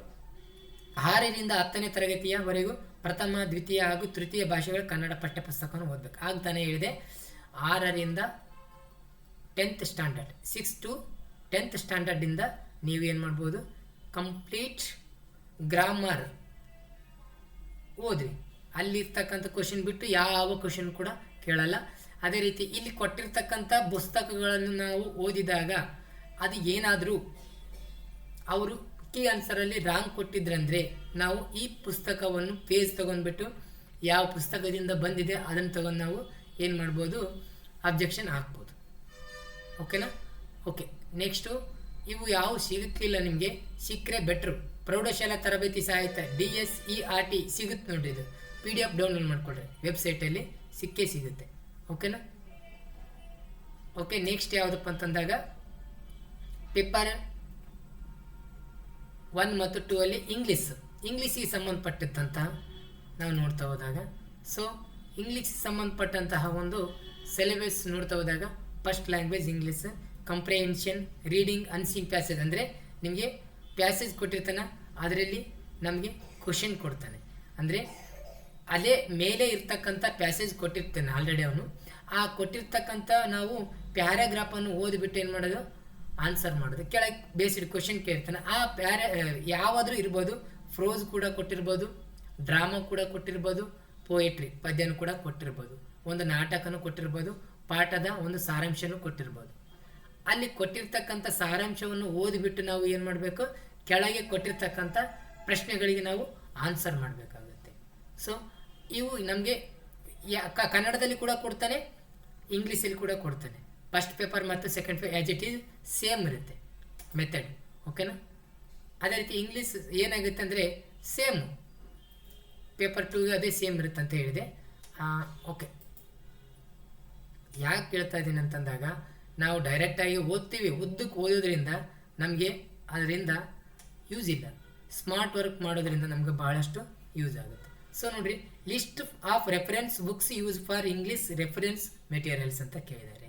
6ರಿಂದ 10ನೇ ತರಗತಿಯವರೆಗೂ ಪ್ರಥಮ, ದ್ವಿತೀಯ ಹಾಗೂ ತೃತೀಯ ಭಾಷೆಗಳ ಕನ್ನಡ ಪಠ್ಯಪುಸ್ತಕವನ್ನು ಓದಬೇಕು. ಆಗ್ತಾನೆ ಹೇಳಿದೆ 6ರಿಂದ 10th ಸ್ಟ್ಯಾಂಡರ್ಡ್, 6 to 10th ಸ್ಟ್ಯಾಂಡರ್ಡಿಂದ ನೀವೇನು ಮಾಡ್ಬೋದು, ಕಂಪ್ಲೀಟ್ ಗ್ರಾಮರ್ ಓದ್ರಿ. ಅಲ್ಲಿರ್ತಕ್ಕಂಥ ಕ್ವಶನ್ ಬಿಟ್ಟು ಯಾವ ಕ್ವಶನ್ ಕೂಡ ಕೇಳಲ್ಲ. ಅದೇ ರೀತಿ ಇಲ್ಲಿ ಕೊಟ್ಟಿರ್ತಕ್ಕಂಥ ಪುಸ್ತಕಗಳನ್ನು ನಾವು ಓದಿದಾಗ ಅದು ಏನಾದರೂ ಅವರು ಕೀ ಆನ್ಸರಲ್ಲಿ ರಾಂಗ್ ಕೊಟ್ಟಿದ್ರಂದರೆ ನಾವು ಈ ಪುಸ್ತಕವನ್ನು ಪೇಜ್ ತೊಗೊಂಡ್ಬಿಟ್ಟು ಯಾವ ಪುಸ್ತಕದಿಂದ ಬಂದಿದೆ ಅದನ್ನು ತಗೊಂಡು ನಾವು ಏನು ಮಾಡ್ಬೋದು, ಅಬ್ಜೆಕ್ಷನ್ ಹಾಕ್ಬೋದು. ಓಕೆನಾ. ಓಕೆ. ನೆಕ್ಸ್ಟು ಇವು ಯಾವ ಸಿಗುತ್ತಿಲ್ಲ ನಿಮಗೆ, ಸಿಕ್ಕರೆ ಬೆಟ್ರು. ಪ್ರೌಢಶಾಲಾ ತರಬೇತಿ ಸಾಹಿತ್ಯ DSERT ಸಿಗುತ್ತೆ ನೋಡಿರಿ, ಇದು PDF ಡೌನ್ಲೋಡ್ ಮಾಡ್ಕೊಳ್ರಿ, ವೆಬ್ಸೈಟಲ್ಲಿ ಸಿಕ್ಕೇ ಸಿಗುತ್ತೆ. ಓಕೆನಾ. ಓಕೆ. ನೆಕ್ಸ್ಟ್ ಯಾವುದಪ್ಪ ಅಂತಂದಾಗ ಪೇಪರ್ 1 ಮತ್ತು 2 ಅಲ್ಲಿ ಇಂಗ್ಲೀಷಿಗೆ ಸಂಬಂಧಪಟ್ಟಂತಹ ನಾವು ನೋಡ್ತಾ ಹೋದಾಗ, ಸೊ ಇಂಗ್ಲೀಷಿಗೆ ಸಂಬಂಧಪಟ್ಟಂತಹ ಒಂದು ಸಿಲೆಬಸ್ ನೋಡ್ತಾ ಹೋದಾಗ first language English, comprehension, reading, unseen passage. ಅಂದರೆ ನಿಮಗೆ ಪ್ಯಾಸೇಜ್ ಕೊಟ್ಟಿರ್ತಾನೆ, ಅದರಲ್ಲಿ ನಮಗೆ ಕ್ವಶನ್ ಕೊಡ್ತಾನೆ. ಅಂದರೆ ಅಲ್ಲೇ ಮೇಲೆ ಇರ್ತಕ್ಕಂಥ ಪ್ಯಾಸೇಜ್ ಕೊಟ್ಟಿರ್ತಾನೆ ಆಲ್ರೆಡಿ ಅವನು. ಆ ಕೊಟ್ಟಿರ್ತಕ್ಕಂಥ ನಾವು ಪ್ಯಾರಾಗ್ರಾಫನ್ನು ಓದಿಬಿಟ್ಟು ಏನು ಮಾಡೋದು, ಆನ್ಸರ್ ಮಾಡೋದು. ಕೆಳಗೆ ಬೇಸಿಡ್ ಕ್ವಶನ್ ಕೇಳ್ತಾನೆ. ಆ ಯಾವಾದರೂ ಇರ್ಬೋದು, ಫ್ರೋಸ್ ಕೂಡ ಕೊಟ್ಟಿರ್ಬೋದು, ಡ್ರಾಮಾ ಕೂಡ ಕೊಟ್ಟಿರ್ಬೋದು, ಪೋಯೆಟ್ರಿ ಪದ್ಯನೂ ಕೂಡ ಕೊಟ್ಟಿರ್ಬೋದು, ಒಂದು ನಾಟಕನೂ ಕೊಟ್ಟಿರ್ಬೋದು, ಪಾಠದ ಒಂದು ಸಾರಾಂಶನೂ ಕೊಟ್ಟಿರ್ಬೋದು. ಅಲ್ಲಿ ಕೊಟ್ಟಿರ್ತಕ್ಕಂಥ ಸಾರಾಂಶವನ್ನು ಓದಿಬಿಟ್ಟು ನಾವು ಏನು ಮಾಡಬೇಕು, ಕೆಳಗೆ ಕೊಟ್ಟಿರ್ತಕ್ಕಂಥ ಪ್ರಶ್ನೆಗಳಿಗೆ ನಾವು ಆನ್ಸರ್ ಮಾಡಬೇಕಾಗುತ್ತೆ. ಸೊ ಇವು ನಮಗೆ ಕನ್ನಡದಲ್ಲಿ ಕೂಡ ಕೊಡ್ತಾನೆ, ಇಂಗ್ಲೀಷಲ್ಲಿ ಕೂಡ ಕೊಡ್ತಾನೆ. ಫಸ್ಟ್ ಪೇಪರ್ ಮತ್ತು second paper as it is same ಇರುತ್ತೆ ಮೆಥಡ್. ಓಕೆನಾ. ಅದೇ ರೀತಿ ಇಂಗ್ಲೀಷ್ ಏನಾಗುತ್ತೆ ಅಂದರೆ ಸೇಮ್, ಪೇಪರ್ 2 ಅದೇ ಸೇಮ್ ಇರುತ್ತೆ ಅಂತ ಹೇಳಿದೆ. ಓಕೆ. ಯಾಕೆ ಕೇಳ್ತಾ ಇದ್ದೀನಿ ಅಂತಂದಾಗ, ನಾವು ಡೈರೆಕ್ಟಾಗಿ ಓದ್ತೀವಿ, ಉದ್ದಕ್ಕೆ ಓದೋದ್ರಿಂದ ನಮಗೆ ಅದರಿಂದ ಯೂಸ್ ಇಲ್ಲ. ಸ್ಮಾರ್ಟ್ ವರ್ಕ್ ಮಾಡೋದ್ರಿಂದ ನಮಗೆ ಭಾಳಷ್ಟು ಯೂಸ್ ಆಗುತ್ತೆ. ಸೊ ನೋಡಿರಿ, list of reference books use for English reference materials ಅಂತ ಕೇಳಿದ್ದಾರೆ.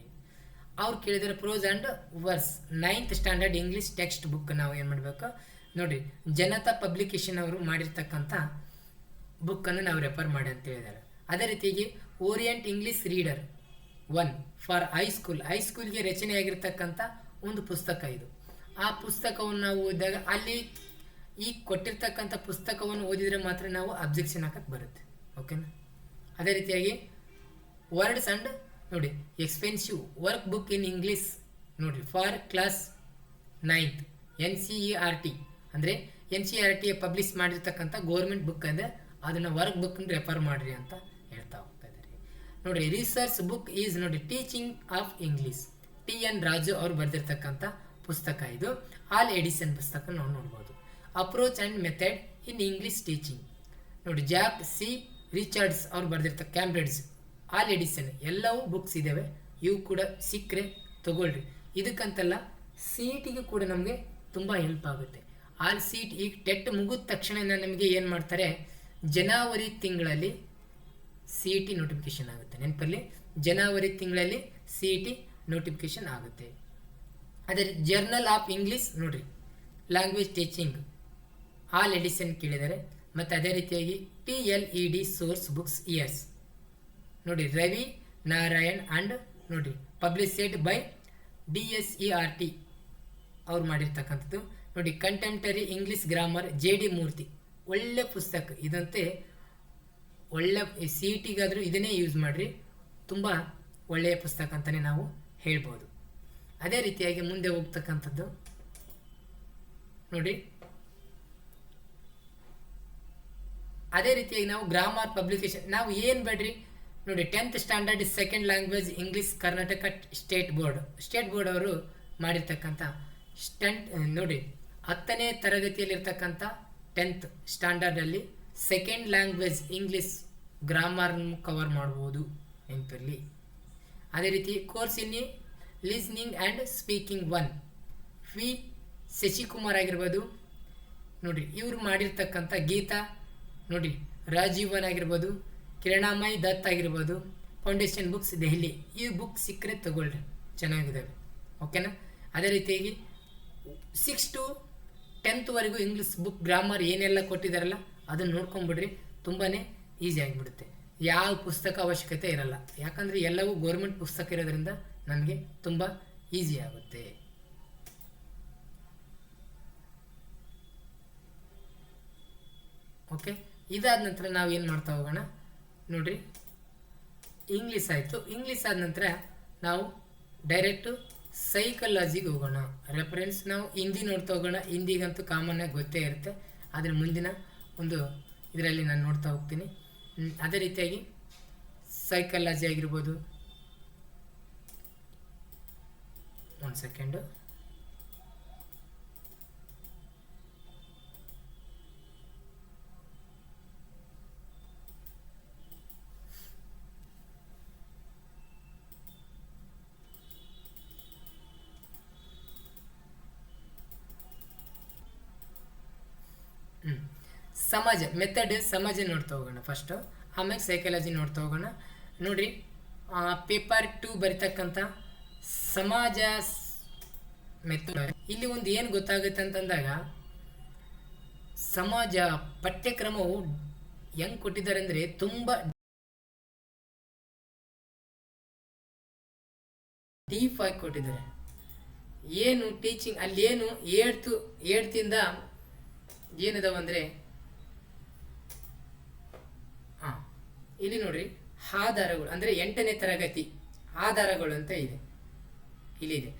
ಅವ್ರು ಕೇಳಿದರೆ prose and verse 9th standard English textbook ನಾವು ಏನು ಮಾಡಬೇಕು ನೋಡಿರಿ, ಜನತಾ ಪಬ್ಲಿಕೇಶನ್ ಅವರು ಮಾಡಿರ್ತಕ್ಕಂಥ ಬುಕ್ಕನ್ನು ನಾವು ರೆಫರ್ ಮಾಡಿ ಅಂತ ಹೇಳಿದ್ದಾರೆ. ಅದೇ ರೀತಿಯಾಗಿ ಓರಿಯೆಂಟ್ ಇಂಗ್ಲೀಷ್ ರೀಡರ್ 1 ಫಾರ್ ಹೈಸ್ಕೂಲ್ಗೆ ರಚನೆಯಾಗಿರ್ತಕ್ಕಂಥ ಒಂದು ಪುಸ್ತಕ ಇದು. ಆ ಪುಸ್ತಕವನ್ನು ನಾವು ಓದಿದಾಗ ಅಲ್ಲಿ ಈ ಕೊಟ್ಟಿರ್ತಕ್ಕಂಥ ಪುಸ್ತಕವನ್ನು ಓದಿದರೆ ಮಾತ್ರ ನಾವು ಅಬ್ಜೆಕ್ಷನ್ ಹಾಕಕ್ಕೆ ಬರುತ್ತೆ. ಓಕೆನಾ. ಅದೇ ರೀತಿಯಾಗಿ ವರ್ಡ್ಸ್ ಆ್ಯಂಡ್ ನೋಡಿ expensive work book in English ನೋಡಿರಿ ಫಾರ್ ಕ್ಲಾಸ್ 9th NCERT ಅಂದರೆ NCERT ಪಬ್ಲಿಷ್ ಮಾಡಿರ್ತಕ್ಕಂಥ ಗೌರ್ಮೆಂಟ್ ಬುಕ್ ಅಂದರೆ ಅದನ್ನು ವರ್ಕ್ ಬುಕ್ಕನ್ನು ರೆಫರ್ ಮಾಡಿರಿ ಅಂತ ಹೇಳ್ತಾ ಹೋಗ್ತಾ ಇದ್ದಾರೆ. ನೋಡಿರಿ ರಿಸರ್ಚ್ ಬುಕ್ ಈಸ್ ನೋಡಿ teaching of English, TN Raju ಅವರು ಬರೆದಿರ್ತಕ್ಕಂಥ ಪುಸ್ತಕ ಇದು. ಆಲ್ ಎಡಿಷನ್ ಪುಸ್ತಕ ನಾವು ನೋಡ್ಬೋದು. Approach and method in English teaching ನೋಡಿ ಜಾಕ್ C ರಿಚರ್ಡ್ಸ್ ಅವ್ರು ಬರೆದಿರ್ತಾರೆ, ಕ್ಯಾಂಬ್ರಿಡ್ಜ್ ಆಲ್ ಎಡಿಷನ್ ಎಲ್ಲವೂ ಬುಕ್ಸ್ ಇದ್ದಾವೆ. ಇವು ಕೂಡ ಸಿಕ್ಕರೆ ತಗೊಳ್ರಿ. ಇದಕ್ಕಂತಲ್ಲ, CETಗೆ ಕೂಡ ನಮಗೆ ತುಂಬ ಹೆಲ್ಪ್ ಆಗುತ್ತೆ. ಆಲ್ CET ಈಗ ಟೆಟ್ ಮುಗಿದ ತಕ್ಷಣ ನಮಗೆ ಏನು ಮಾಡ್ತಾರೆ, ಜನವರಿ ತಿಂಗಳಲ್ಲಿ CET ನೋಟಿಫಿಕೇಶನ್ ಆಗುತ್ತೆ. ನೆನಪಲ್ಲಿ ಜನವರಿ ತಿಂಗಳಲ್ಲಿ CET ನೋಟಿಫಿಕೇಶನ್ ಆಗುತ್ತೆ. ಅದೇ ಜರ್ನಲ್ ಆಫ್ ಇಂಗ್ಲೀಷ್ ನೋಡ್ರಿ ಲ್ಯಾಂಗ್ವೇಜ್ ಟೀಚಿಂಗ್ ಆಲ್ ಎಡಿಷನ್ ಕೇಳಿದ್ದಾರೆ. ಮತ್ತು ಅದೇ ರೀತಿಯಾಗಿ TLED ಸೋರ್ಸ್ ಬುಕ್ಸ್ ಇಯರ್ಸ್ ನೋಡಿ ರವಿ ನಾರಾಯಣ್ ಆ್ಯಂಡ್ ನೋಡಿ ಪಬ್ಲಿಷೆಡ್ ಬೈ DSERT ಅವ್ರು ಮಾಡಿರ್ತಕ್ಕಂಥದ್ದು. ನೋಡಿ ಕಂಟೆಂಪ್ಟರಿ ಇಂಗ್ಲೀಷ್ ಗ್ರಾಮರ್ JD ಮೂರ್ತಿ ಒಳ್ಳೆ ಪುಸ್ತಕ ಇದಂತೆ. ಒಳ್ಳೆ CETಗಾದರೂ ಇದನ್ನೇ ಯೂಸ್ ಮಾಡಿರಿ, ತುಂಬ ಒಳ್ಳೆಯ ಪುಸ್ತಕ ಅಂತಲೇ ನಾವು ಹೇಳ್ಬೋದು. ಅದೇ ರೀತಿಯಾಗಿ ಮುಂದೆ ಹೋಗ್ತಕ್ಕಂಥದ್ದು ನೋಡಿ ಅದೇ ರೀತಿಯಾಗಿ ನಾವು ಗ್ರಾಮರ್ ಪಬ್ಲಿಕೇಶನ್ ನಾವು ಏನು ಬೇಡ್ರಿ ನೋಡಿ 10th standard second language English Karnataka state board ಅವರು ಮಾಡಿರ್ತಕ್ಕಂಥ ನೋಡಿ 10ನೇ ತರಗತಿಯಲ್ಲಿರ್ತಕ್ಕಂಥ 10th ಸ್ಟ್ಯಾಂಡರ್ಡಲ್ಲಿ ಸೆಕೆಂಡ್ ಲ್ಯಾಂಗ್ವೇಜ್ ಇಂಗ್ಲೀಷ್ ಗ್ರಾಮರ್ನ ಕವರ್ ಮಾಡ್ಬೋದು ನೆನಪಿರಲಿ. ಅದೇ ರೀತಿ course in listening and speaking 1 V Shashikumar ಆಗಿರ್ಬೋದು ನೋಡಿ ಇವರು ಮಾಡಿರ್ತಕ್ಕಂಥ ಗೀತಾ ನೋಡಿ ರಾಜೀವನ್ ಆಗಿರ್ಬೋದು, ಕಿರಣಾಮಯ್ ದತ್ ಆಗಿರ್ಬೋದು, ಫೌಂಡೇಶನ್ ಬುಕ್ಸ್ ದೆಹಲಿ. ಈ ಬುಕ್ ಸಿಕ್ಕರೆ ತಗೊಳ್ರಿ, ಚೆನ್ನಾಗಿದ್ದಾವೆ. ಓಕೆನಾ. ಅದೇ ರೀತಿಯಾಗಿ 6 to 10th English book grammar ಏನೆಲ್ಲ ಕೊಟ್ಟಿದ್ದಾರಲ್ಲ ಅದನ್ನು ನೋಡ್ಕೊಂಬಿಡ್ರಿ, ತುಂಬಾ ಈಸಿ ಆಗಿಬಿಡುತ್ತೆ. ಯಾವ ಪುಸ್ತಕ ಅವಶ್ಯಕತೆ ಇರಲ್ಲ, ಯಾಕಂದರೆ ಎಲ್ಲವೂ ಗೌರ್ಮೆಂಟ್ ಪುಸ್ತಕ ಇರೋದ್ರಿಂದ ನಮಗೆ ತುಂಬ ಈಸಿ ಆಗುತ್ತೆ. ಓಕೆ, ಇದಾದ ನಂತರ ನಾವು ಏನು ಮಾಡ್ತಾ ಹೋಗೋಣ ನೋಡ್ರಿ. ಇಂಗ್ಲೀಷ್ ಆಯಿತು. ಇಂಗ್ಲೀಷ್ ಆದ ನಂತರ ನಾವು ಡೈರೆಕ್ಟು ಸೈಕಾಲಜಿಗೆ ಹೋಗೋಣ. ರೆಫರೆನ್ಸ್ ನಾವು ಹಿಂದಿ ನೋಡ್ತಾ ಹೋಗೋಣ. ಹಿಂದಿಗಂತೂ ಕಾಮನ್ನಾಗಿ ಗೊತ್ತೇ ಇರುತ್ತೆ, ಆದರೆ ಮುಂದಿನ ಒಂದು ಇದರಲ್ಲಿ ನಾನು ನೋಡ್ತಾ ಹೋಗ್ತೀನಿ. ಅದೇ ರೀತಿಯಾಗಿ ಸೈಕಾಲಜಿ ಆಗಿರ್ಬೋದು. ಒಂದು ಸೆಕೆಂಡು. ಸಮಾಜ ಮೆಥಡ್ ಸಮಾಜ ನೋಡ್ತಾ ಹೋಗೋಣ ಫಸ್ಟು, ಆಮೇಲೆ ಸೈಕಾಲಜಿ ನೋಡ್ತಾ ಹೋಗೋಣ. ನೋಡ್ರಿ ಪೇಪರ್ 2 ಬರಿತಕ್ಕಂಥ ಸಮಾಜ ಮೆಥಡ್ ಇಲ್ಲಿ ಒಂದು ಏನು ಗೊತ್ತಾಗುತ್ತೆ ಅಂತಂದಾಗ, ಸಮಾಜ ಪಠ್ಯಕ್ರಮವು ಹೆಂಗೆ ಕೊಟ್ಟಿದ್ದಾರೆ ಅಂದರೆ ತುಂಬ ಡೀಪ್ ಆಗಿ ಕೊಟ್ಟಿದ್ದಾರೆ. ಏನು ಟೀಚಿಂಗ್ ಅಲ್ಲಿ ಏನು ಏಳ್ತಿಂದ ಏನಿದಾವ ಅಂದರೆ ಇಲ್ಲಿ ನೋಡ್ರಿ ಆಧಾರಗಳು ಅಂದರೆ 8ನೇ ತರಗತಿ ಆಧಾರಗಳು ಅಂತ ಇದೆ, ಇಲ್ಲಿದೆ.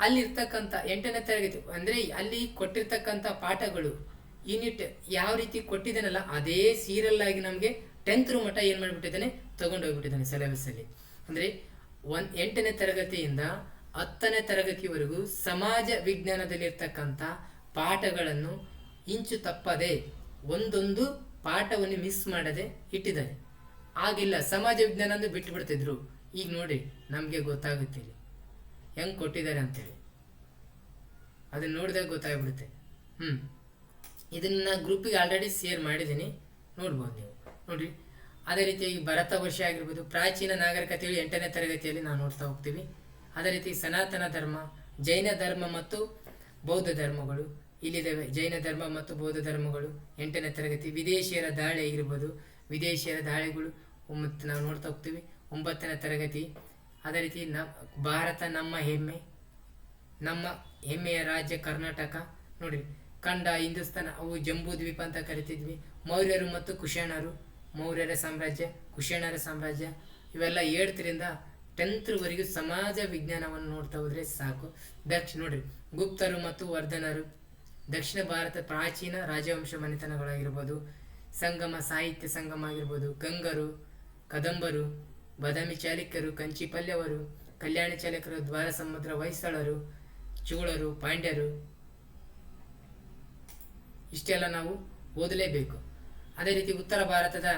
ಅಲ್ಲಿರ್ತಕ್ಕಂಥ 8ನೇ ತರಗತಿ ಅಂದರೆ ಅಲ್ಲಿ ಕೊಟ್ಟಿರ್ತಕ್ಕಂಥ ಪಾಠಗಳು ಯೂನಿಟ್ ಯಾವ ರೀತಿ ಕೊಟ್ಟಿದ್ದಾನಲ್ಲ ಅದೇ ಸೀರಿಯಲ್ ಆಗಿ ನಮಗೆ 10th ಮಟ್ಟ ಏನು ಮಾಡಿಬಿಟ್ಟಿದ್ದಾನೆ ತಗೊಂಡೋಗ್ಬಿಟ್ಟಿದ್ದಾನೆ ಸಿಲೆಬಸ್ಸಲ್ಲಿ. ಅಂದರೆ 8ನೇ ತರಗತಿಯಿಂದ 10ನೇ ತರಗತಿವರೆಗೂ ಸಮಾಜ ವಿಜ್ಞಾನದಲ್ಲಿರ್ತಕ್ಕಂಥ ಪಾಠಗಳನ್ನು ಇಂಚು ತಪ್ಪದೆ ಒಂದೊಂದು ಪಾಠವನ್ನು ಮಿಸ್ ಮಾಡದೆ ಇಟ್ಟಿದ್ದಾರೆ. ಆಗಿಲ್ಲ, ಸಮಾಜ ವಿಜ್ಞಾನ ಅಂದ್ರೆ ಬಿಟ್ಟು ಬಿಡ್ತಿದ್ರು. ಈಗ ನೋಡಿ ನಮಗೆ ಗೊತ್ತಾಗುತ್ತೆ ಇಲ್ಲಿ ಹೆಂಗೆ ಕೊಟ್ಟಿದ್ದಾರೆ ಅಂತೇಳಿ, ಅದನ್ನ ನೋಡಿದಾಗ ಗೊತ್ತಾಗ್ಬಿಡುತ್ತೆ. ಇದನ್ನ ಗ್ರೂಪಿಗೆ ಆಲ್ರೆಡಿ ಶೇರ್ ಮಾಡಿದ್ದೀನಿ, ನೋಡ್ಬೋದು ನೀವು ನೋಡ್ರಿ. ಅದೇ ರೀತಿಯಾಗಿ ಭರತ ವರ್ಷ ಆಗಿರ್ಬೋದು, ಪ್ರಾಚೀನ ನಾಗರಿಕತೆಗಳು 8ನೇ ತರಗತಿಯಲ್ಲಿ ನಾವು ನೋಡ್ತಾ ಹೋಗ್ತೀವಿ. ಅದೇ ರೀತಿ ಸನಾತನ ಧರ್ಮ, ಜೈನ ಧರ್ಮ ಮತ್ತು ಬೌದ್ಧ ಧರ್ಮಗಳು ಇಲ್ಲಿದ್ದಾವೆ. ಜೈನ ಧರ್ಮ ಮತ್ತು ಬೌದ್ಧ ಧರ್ಮಗಳು 8ನೇ ತರಗತಿ. ವಿದೇಶಿಯರ ದಾಳಿ ಆಗಿರ್ಬೋದು, ವಿದೇಶಿಯರ ದಾಳಿಗಳು ಮತ್ತು ನಾವು ನೋಡ್ತಾ ಹೋಗ್ತೀವಿ 9ನೇ ತರಗತಿ. ಅದೇ ರೀತಿ ಭಾರತ ನಮ್ಮ ಹೆಮ್ಮೆ, ನಮ್ಮ ಹೆಮ್ಮೆಯ ರಾಜ್ಯ ಕರ್ನಾಟಕ ನೋಡಿರಿ. ಖಂಡ ಹಿಂದೂಸ್ತಾನ, ಅವು ಜಂಬೂ ದ್ವೀಪ ಅಂತ ಕರಿತಿದ್ವಿ. ಮೌರ್ಯರು ಮತ್ತು ಕುಶಾಣರು, ಮೌರ್ಯರ ಸಾಮ್ರಾಜ್ಯ, ಕುಶಾಣರ ಸಾಮ್ರಾಜ್ಯ, ಇವೆಲ್ಲ 7th 10th ಸಮಾಜ ವಿಜ್ಞಾನವನ್ನು ನೋಡ್ತಾ ಹೋದ್ರೆ ಸಾಕು. ನೋಡ್ರಿ ಗುಪ್ತರು ಮತ್ತು ವರ್ಧನರು, ದಕ್ಷಿಣ ಭಾರತ ಪ್ರಾಚೀನ ರಾಜವಂಶ ಮನೆತನಗಳಾಗಿರ್ಬೋದು, ಸಂಗಮ ಸಾಹಿತ್ಯ ಸಂಗಮ ಆಗಿರ್ಬೋದು, ಗಂಗರು, ಕದಂಬರು, ಬಾದಾಮಿ ಚಾಲುಕ್ಯರು, ಕಂಚಿ ಪಲ್ಯವರು, ಕಲ್ಯಾಣ ಚಾಲುಕ್ಯರು, ದ್ವಾರ ಸಮುದ್ರ ಹೊಯ್ಸಳರು, ಚೋಳರು, ಪಾಂಡ್ಯರು, ಇಷ್ಟೆಲ್ಲ ನಾವು ಓದಲೇಬೇಕು. ಅದೇ ರೀತಿ ಉತ್ತರ ಭಾರತದ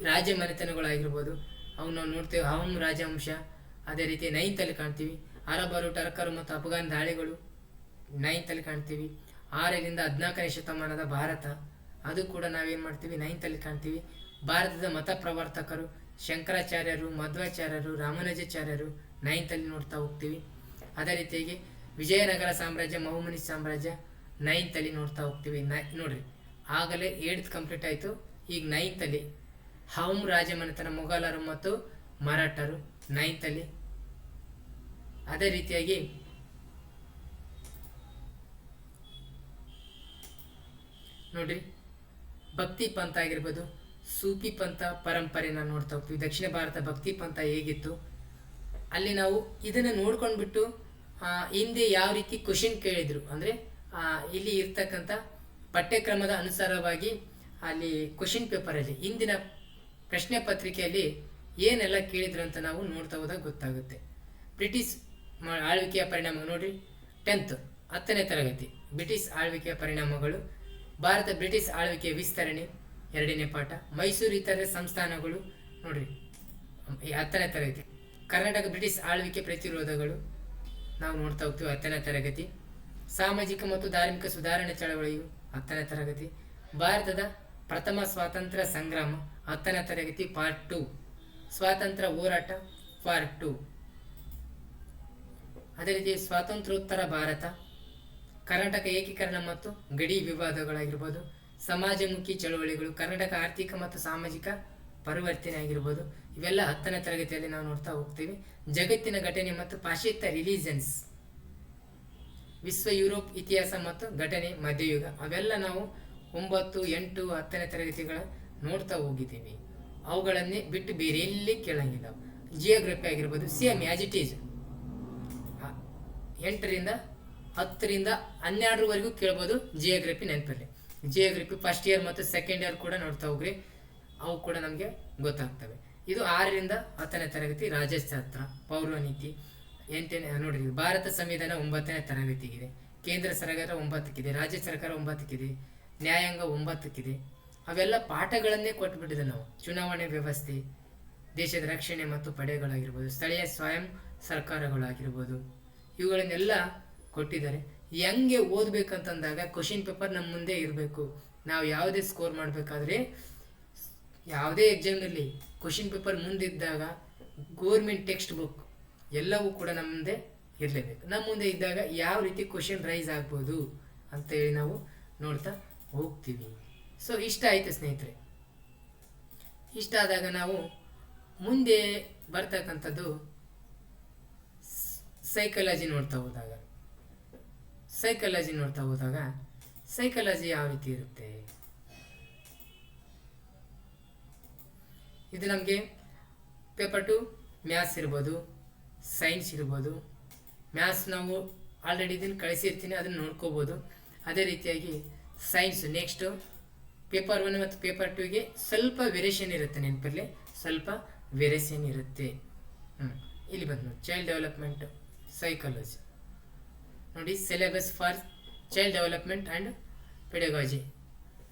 ರಾಜ ಮನೆತನಗಳಾಗಿರ್ಬೋದು, ಅವು ನಾವು ನೋಡ್ತೇವೆ. ಅಹೋಮ್ ರಾಜವಂಶ, ಅದೇ ರೀತಿ 9th ಕಾಣ್ತೀವಿ. ಅರಬರು, ಟರ್ಕರು ಮತ್ತು ಅಫ್ಘಾನ್ ದಾಳಿಗಳು 9th ಕಾಣ್ತೀವಿ. 6ರಿಂದ 14ನೇ ಶತಮಾನದ ಭಾರತ, ಅದು ಕೂಡ ನಾವೇನು ಮಾಡ್ತೀವಿ 9th ಕಾಣ್ತೀವಿ. ಭಾರತದ ಮತ ಪ್ರವರ್ತಕರು ಶಂಕರಾಚಾರ್ಯರು, ಮಧ್ವಾಚಾರ್ಯರು, ರಾಮಾನುಜಾಚಾರ್ಯರು 9th ನೋಡ್ತಾ ಹೋಗ್ತೀವಿ. ಅದೇ ರೀತಿಯಾಗಿ ವಿಜಯನಗರ ಸಾಮ್ರಾಜ್ಯ, ಮಹಮನಿ ಸಾಮ್ರಾಜ್ಯ 9th ಅಲ್ಲಿ ನೋಡ್ತಾ ಹೋಗ್ತೀವಿ. ನೋಡ್ರಿ ಆಗಲೇ 8th ಕಂಪ್ಲೀಟ್ ಆಯಿತು. ಈಗ 9th ಅಲ್ಲಿ ಹೌಮ್ ರಾಜಮನೆತನ, ಮೊಘಲರು ಮತ್ತು ಮರಾಠರು 9th ಅಲ್ಲಿ. ಅದೇ ರೀತಿಯಾಗಿ ನೋಡ್ರಿ ಭಕ್ತಿ ಪಂಥ ಆಗಿರ್ಬೋದು, ಸೂಫಿ ಪಂಥ ಪರಂಪರೆನ ನೋಡ್ತಾ ಹೋಗ್ತೀವಿ. ದಕ್ಷಿಣ ಭಾರತ ಭಕ್ತಿ ಪಂಥ ಹೇಗಿತ್ತು ಅಲ್ಲಿ ನಾವು ಇದನ್ನು ನೋಡ್ಕೊಂಡ್ಬಿಟ್ಟು ಹಿಂದೆ ಯಾವ ರೀತಿ ಕ್ವಶನ್ ಕೇಳಿದ್ರು ಅಂದರೆ ಇಲ್ಲಿ ಇರ್ತಕ್ಕಂಥ ಪಠ್ಯಕ್ರಮದ ಅನುಸಾರವಾಗಿ ಅಲ್ಲಿ ಕ್ವಶನ್ ಪೇಪರಲ್ಲಿ ಇಂದಿನ ಪ್ರಶ್ನೆ ಪತ್ರಿಕೆಯಲ್ಲಿ ಏನೆಲ್ಲ ಕೇಳಿದ್ರು ಅಂತ ನಾವು ನೋಡ್ತಾ ಹೋದಾಗ ಗೊತ್ತಾಗುತ್ತೆ. ಬ್ರಿಟಿಷ್ ಆಳ್ವಿಕೆಯ ಪರಿಣಾಮ ನೋಡ್ರಿ 10ನೇ ತರಗತಿ ಬ್ರಿಟಿಷ್ ಆಳ್ವಿಕೆಯ ಪರಿಣಾಮಗಳು, ಭಾರತ ಬ್ರಿಟಿಷ್ ಆಳ್ವಿಕೆಯ ವಿಸ್ತರಣೆ 2ನೇ ಪಾಠ, ಮೈಸೂರು ಇತರೆ ಸಂಸ್ಥಾನಗಳು ನೋಡ್ರಿ 10ನೇ ತರಗತಿ, ಕರ್ನಾಟಕ ಬ್ರಿಟಿಷ್ ಆಳ್ವಿಕೆ ಪ್ರತಿರೋಧಗಳು ನಾವು ನೋಡ್ತಾ ಹೋಗ್ತೀವಿ 10ನೇ ತರಗತಿ, ಸಾಮಾಜಿಕ ಮತ್ತು ಧಾರ್ಮಿಕ ಸುಧಾರಣೆ ಚಳವಳಿಯು 10ನೇ ತರಗತಿ, ಭಾರತದ ಪ್ರಥಮ ಸ್ವಾತಂತ್ರ್ಯ ಸಂಗ್ರಾಮ 10ನೇ ತರಗತಿ ಪಾರ್ಟ್ 2, ಸ್ವಾತಂತ್ರ್ಯ ಹೋರಾಟ ಪಾರ್ಟ್ 2. ಅದೇ ರೀತಿ ಸ್ವಾತಂತ್ರ್ಯೋತ್ತರ ಭಾರತ, ಕರ್ನಾಟಕ ಏಕೀಕರಣ ಮತ್ತು ಗಡಿ ವಿವಾದಗಳಾಗಿರ್ಬೋದು, ಸಮಾಜಮುಖಿ ಚಳವಳಿಗಳು, ಕರ್ನಾಟಕ ಆರ್ಥಿಕ ಮತ್ತು ಸಾಮಾಜಿಕ ಪರಿವರ್ತನೆ ಆಗಿರ್ಬೋದು, ಇವೆಲ್ಲ 10ನೇ ತರಗತಿಯಲ್ಲಿ ನಾವು ನೋಡ್ತಾ ಹೋಗ್ತೀವಿ. ಜಗತ್ತಿನ ಘಟನೆ ಮತ್ತು ಪಾಶ್ಚಾತ್ಯ ರಿಲಿಜನ್ಸ್, ವಿಶ್ವ ಯುರೋಪ್ ಇತಿಹಾಸ ಮತ್ತು ಘಟನೆ ಮಧ್ಯಯುಗ, ಅವೆಲ್ಲ ನಾವು 9, 8, 10ನೇ ತರಗತಿಗಳ ನೋಡ್ತಾ ಹೋಗಿದ್ದೀವಿ. ಅವುಗಳನ್ನೇ ಬಿಟ್ಟು ಬೇರೆ ಎಲ್ಲಿ ಕೇಳಂಗಿಲ್ಲ. ಜಿಯೋಗ್ರಫಿ ಆಗಿರ್ಬೋದು ಸೇಮ್ ಆ್ಯಸ್ ಇಟ್ ಈಸ್ 8ರಿಂದ 10ರಿಂದ 12ವರೆಗೂ ಕೇಳ್ಬೋದು. ಜಿಯೋಗ್ರಫಿ ನೆನಪಲ್ಲಿ, ಜಿಯೋಗ್ರಫಿ ಫಸ್ಟ್ ಇಯರ್ ಮತ್ತು ಸೆಕೆಂಡ್ ಇಯರ್ ಕೂಡ ನೋಡ್ತಾ ಹೋಗ್ರಿ, ಅವು ಕೂಡ ನಮಗೆ ಗೊತ್ತಾಗ್ತವೆ. ಇದು 6ರಿಂದ 10ನೇ ತರಗತಿ ರಾಜ್ಯಶಾಸ್ತ್ರ, ಪೌರನೀತಿ 8ನೇ ನೋಡ್ರಿ. ಭಾರತ ಸಂವಿಧಾನ 9ನೇ ತರಗತಿಗಿದೆ, ಕೇಂದ್ರ ಸರ್ಕಾರ 9ಕ್ಕಿದೆ, ರಾಜ್ಯ ಸರ್ಕಾರ 9ಕ್ಕಿದೆ, ನ್ಯಾಯಾಂಗ 9ಕ್ಕಿದೆ. ಅವೆಲ್ಲ ಪಾಠಗಳನ್ನೇ ಕೊಟ್ಬಿಟ್ಟಿದೆ ನಾವು. ಚುನಾವಣೆ ವ್ಯವಸ್ಥೆ, ದೇಶದ ರಕ್ಷಣೆ ಮತ್ತು ಪಡೆಗಳಾಗಿರ್ಬೋದು, ಸ್ಥಳೀಯ ಸ್ವಯಂ ಸರ್ಕಾರಗಳಾಗಿರ್ಬೋದು, ಇವುಗಳನ್ನೆಲ್ಲ ಕೊಟ್ಟಿದ್ದಾರೆ. ಹೆಂಗೆ ಓದಬೇಕಂತಂದಾಗ ಕ್ವಶನ್ ಪೇಪರ್ ನಮ್ಮ ಮುಂದೆ ಇರಬೇಕು. ನಾವು ಯಾವುದೇ ಸ್ಕೋರ್ ಮಾಡಬೇಕಾದ್ರೆ ಯಾವುದೇ ಎಕ್ಸಾಮ್ನಲ್ಲಿ ಕ್ವಶನ್ ಪೇಪರ್ ಮುಂದಿದ್ದಾಗ ಗೋರ್ಮೆಂಟ್ ಟೆಕ್ಸ್ಟ್ ಬುಕ್ ಎಲ್ಲವೂ ಕೂಡ ನಮ್ಮ ಮುಂದೆ ಇರಲೇಬೇಕು. ನಮ್ಮ ಮುಂದೆ ಇದ್ದಾಗ ಯಾವ ರೀತಿ ಕ್ವಶನ್ ರೈಸ್ ಆಗ್ಬೋದು ಅಂತೇಳಿ ನಾವು ನೋಡ್ತಾ ಹೋಗ್ತೀವಿ. ಸೊ ಇಷ್ಟ ಆಯಿತು ಸ್ನೇಹಿತರೆ. ಇಷ್ಟ ಆದಾಗ ನಾವು ಮುಂದೆ ಬರ್ತಕ್ಕಂಥದ್ದು ಸೈಕಾಲಜಿ ನೋಡ್ತಾ ಹೋದಾಗ ಸೈಕಾಲಜಿ ಯಾವ ರೀತಿ ಇರುತ್ತೆ, ಇದು ನಮಗೆ ಪೇಪರ್ 2 ಮ್ಯಾಥ್ಸ್ ಇರ್ಬೋದು, ಸೈನ್ಸ್ ಇರ್ಬೋದು. ಮ್ಯಾಥ್ಸ್ ನಾವು ಆಲ್ರೆಡಿ ಇದನ್ನು ಕಳಿಸಿರ್ತೀನಿ, ಅದನ್ನು ನೋಡ್ಕೋಬೋದು. ಅದೇ ರೀತಿಯಾಗಿ ಸೈನ್ಸ್ ನೆಕ್ಸ್ಟು ಪೇಪರ್ 1 ಮತ್ತು ಪೇಪರ್ 2ಗೆ ಸ್ವಲ್ಪ ವೇರಿಯೇಷನ್ ಇರುತ್ತೆ, ನೆನಪಲ್ಲಿ ಸ್ವಲ್ಪ ವೇರಿಯೇಷನ್ ಇರುತ್ತೆ. ಇಲ್ಲಿ ಬಂದು ನೋಡಿ ಚೈಲ್ಡ್ ಡೆವಲಪ್ಮೆಂಟ್ ಸೈಕಾಲಜಿ ನೋಡಿ, syllabus for child development and pedagogy.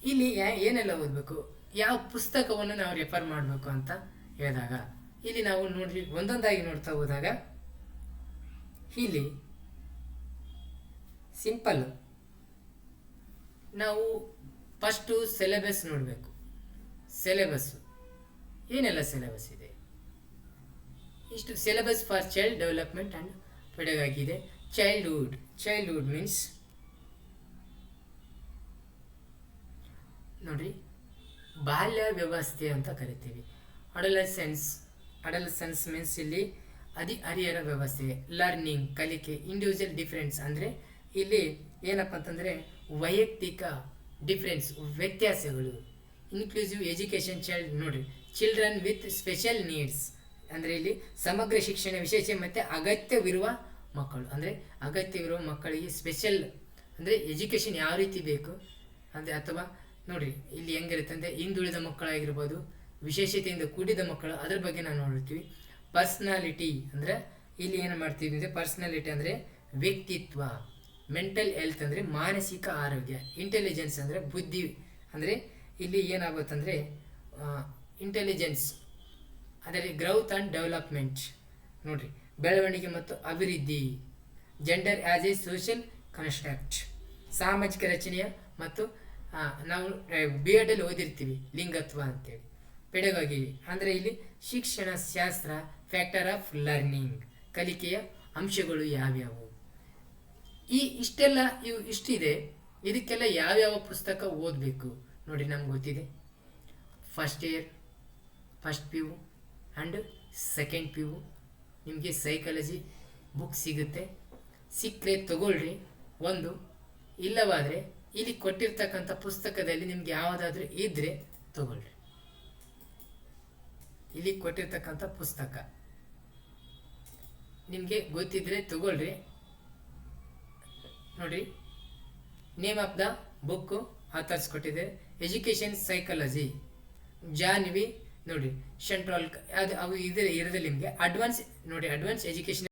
ಇಲ್ಲಿ ಏನೆಲ್ಲ ಓದಬೇಕು, ಯಾವ ಪುಸ್ತಕವನ್ನು ನಾವು ರೆಫರ್ ಮಾಡಬೇಕು ಅಂತ ಹೇಳಿದಾಗ ಇಲ್ಲಿ ನಾವು ನೋಡ್ರಿ ಒಂದೊಂದಾಗಿ ನೋಡ್ತಾ ಹೋದಾಗ ಇಲ್ಲಿ ಸಿಂಪಲ್ ನಾವು ಫಸ್ಟು ಸಿಲೆಬಸ್ ನೋಡಬೇಕು. ಸಿಲೆಬಸ್ಸು ಏನೆಲ್ಲ ಸಿಲೆಬಸ್ ಇದೆ, ಇಷ್ಟು syllabus for child development and pedagogy ಇದೆ. ಚೈಲ್ಡ್ಹುಡ್ ಮೀನ್ಸ್ ನೋಡ್ರಿ ಬಾಲ್ಯ ವ್ಯವಸ್ಥೆ ಅಂತ ಕರಿತೀವಿ. ಅಡಲಸೆನ್ಸ್ ಮೀನ್ಸ್ ಇಲ್ಲಿ ಹದಿಹರಿಯರ ವ್ಯವಸ್ಥೆ, ಲರ್ನಿಂಗ್ ಕಲಿಕೆ, ಇಂಡಿವಿಜುವಲ್ ಡಿಫ್ರೆನ್ಸ್ ಅಂದರೆ ಇಲ್ಲಿ ಏನಪ್ಪ ಅಂತಂದರೆ ವೈಯಕ್ತಿಕ ಡಿಫ್ರೆನ್ಸ್ ವ್ಯತ್ಯಾಸಗಳು. ಇನ್ಕ್ಲೂಸಿವ್ ಎಜುಕೇಷನ್ ಚೈಲ್ಡ್ ನೋಡ್ರಿ, ಚಿಲ್ಡ್ರನ್ ವಿತ್ ಸ್ಪೆಷಲ್ ನೀಡ್ಸ್ ಅಂದರೆ ಇಲ್ಲಿ ಸಮಗ್ರ ಶಿಕ್ಷಣ ವಿಶೇಷ ಮತ್ತು ಅಗತ್ಯವಿರುವ ಮಕ್ಕಳು, ಅಂದರೆ ಅಗತ್ಯವಿರುವ ಮಕ್ಕಳಿಗೆ ಸ್ಪೆಷಲ್ ಅಂದರೆ ಎಜುಕೇಷನ್ ಯಾವ ರೀತಿ ಬೇಕು ಅಂದರೆ, ಅಥವಾ ನೋಡಿರಿ ಇಲ್ಲಿ ಹೆಂಗಿರುತ್ತೆ ಅಂದರೆ ಹಿಂದುಳಿದ ಮಕ್ಕಳಾಗಿರ್ಬೋದು, ವಿಶೇಷತೆಯಿಂದ ಕೂಡಿದ ಮಕ್ಕಳು, ಅದ್ರ ಬಗ್ಗೆ ನಾವು ನೋಡ್ತೀವಿ. ಪರ್ಸ್ನಾಲಿಟಿ ಅಂದರೆ ಇಲ್ಲಿ ಏನು ಮಾಡ್ತೀವಿ ಅಂದರೆ ಪರ್ಸ್ನಾಲಿಟಿ ಅಂದರೆ ವ್ಯಕ್ತಿತ್ವ, ಮೆಂಟಲ್ ಹೆಲ್ತ್ ಅಂದರೆ ಮಾನಸಿಕ ಆರೋಗ್ಯ, ಇಂಟೆಲಿಜೆನ್ಸ್ ಅಂದರೆ ಬುದ್ಧಿ ಅಂದರೆ ಇಲ್ಲಿ ಏನಾಗುತ್ತಂದರೆ ಇಂಟೆಲಿಜೆನ್ಸ್, ಅದೇ ಗ್ರೌತ್ ಆ್ಯಂಡ್ ಡೆವಲಪ್ಮೆಂಟ್ ನೋಡಿರಿ, ಬೆಳವಣಿಗೆ ಮತ್ತು ಅಭಿವೃದ್ಧಿ, gender as A social construct, ಸಾಮಾಜಿಕ ರಚನೆಯ ಮತ್ತು ನಾವು BEd ಓದಿರ್ತೀವಿ ಲಿಂಗತ್ವ ಅಂತೇಳಿ. ಪೆಡಗಾಗಿ ಅಂದರೆ ಇಲ್ಲಿ ಶಿಕ್ಷಣ ಶಾಸ್ತ್ರ, ಫ್ಯಾಕ್ಟರ್ ಆಫ್ ಲರ್ನಿಂಗ್, ಕಲಿಕೆಯ ಅಂಶಗಳು ಯಾವ್ಯಾವು. ಇಷ್ಟೆಲ್ಲ ಇಷ್ಟಿದೆ. ಇದಕ್ಕೆಲ್ಲ ಯಾವ್ಯಾವ ಪುಸ್ತಕ ಓದಬೇಕು ನೋಡಿ. ನಮ್ಗೆ ಗೊತ್ತಿದೆ first year, first P U and second P U ನಿಮಗೆ ಸೈಕಾಲಜಿ ಬುಕ್ ಸಿಗುತ್ತೆ. ಸಿಕ್ಕರೆ ತಗೊಳ್ರಿ ಒಂದು, ಇಲ್ಲವಾದರೆ ಇಲ್ಲಿ ಕೊಟ್ಟಿರ್ತಕ್ಕಂಥ ಪುಸ್ತಕದಲ್ಲಿ ನಿಮ್ಗೆ ಯಾವುದಾದ್ರೂ ಇದ್ದರೆ ತಗೊಳ್ರಿ. ಇಲ್ಲಿ ಕೊಟ್ಟಿರ್ತಕ್ಕಂಥ ಪುಸ್ತಕ ನಿಮಗೆ ಗೊತ್ತಿದ್ರೆ ತಗೊಳ್ರಿ. ನೋಡ್ರಿ, name of the book author's ಕೊಟ್ಟಿದೆ. ಎಜುಕೇಷನ್ ಸೈಕಾಲಜಿ, ಜಾನ್ವಿ ನೋಡಿ, ಸೆಂಟ್ರಲ್ ಅದು ಅವು ಇರೋದಿಲ್ಲ ನಿಮಗೆ. ಅಡ್ವಾನ್ಸ್ ನೋಡಿ, ಅಡ್ವಾನ್ಸ್ ಎಜುಕೇಷನ್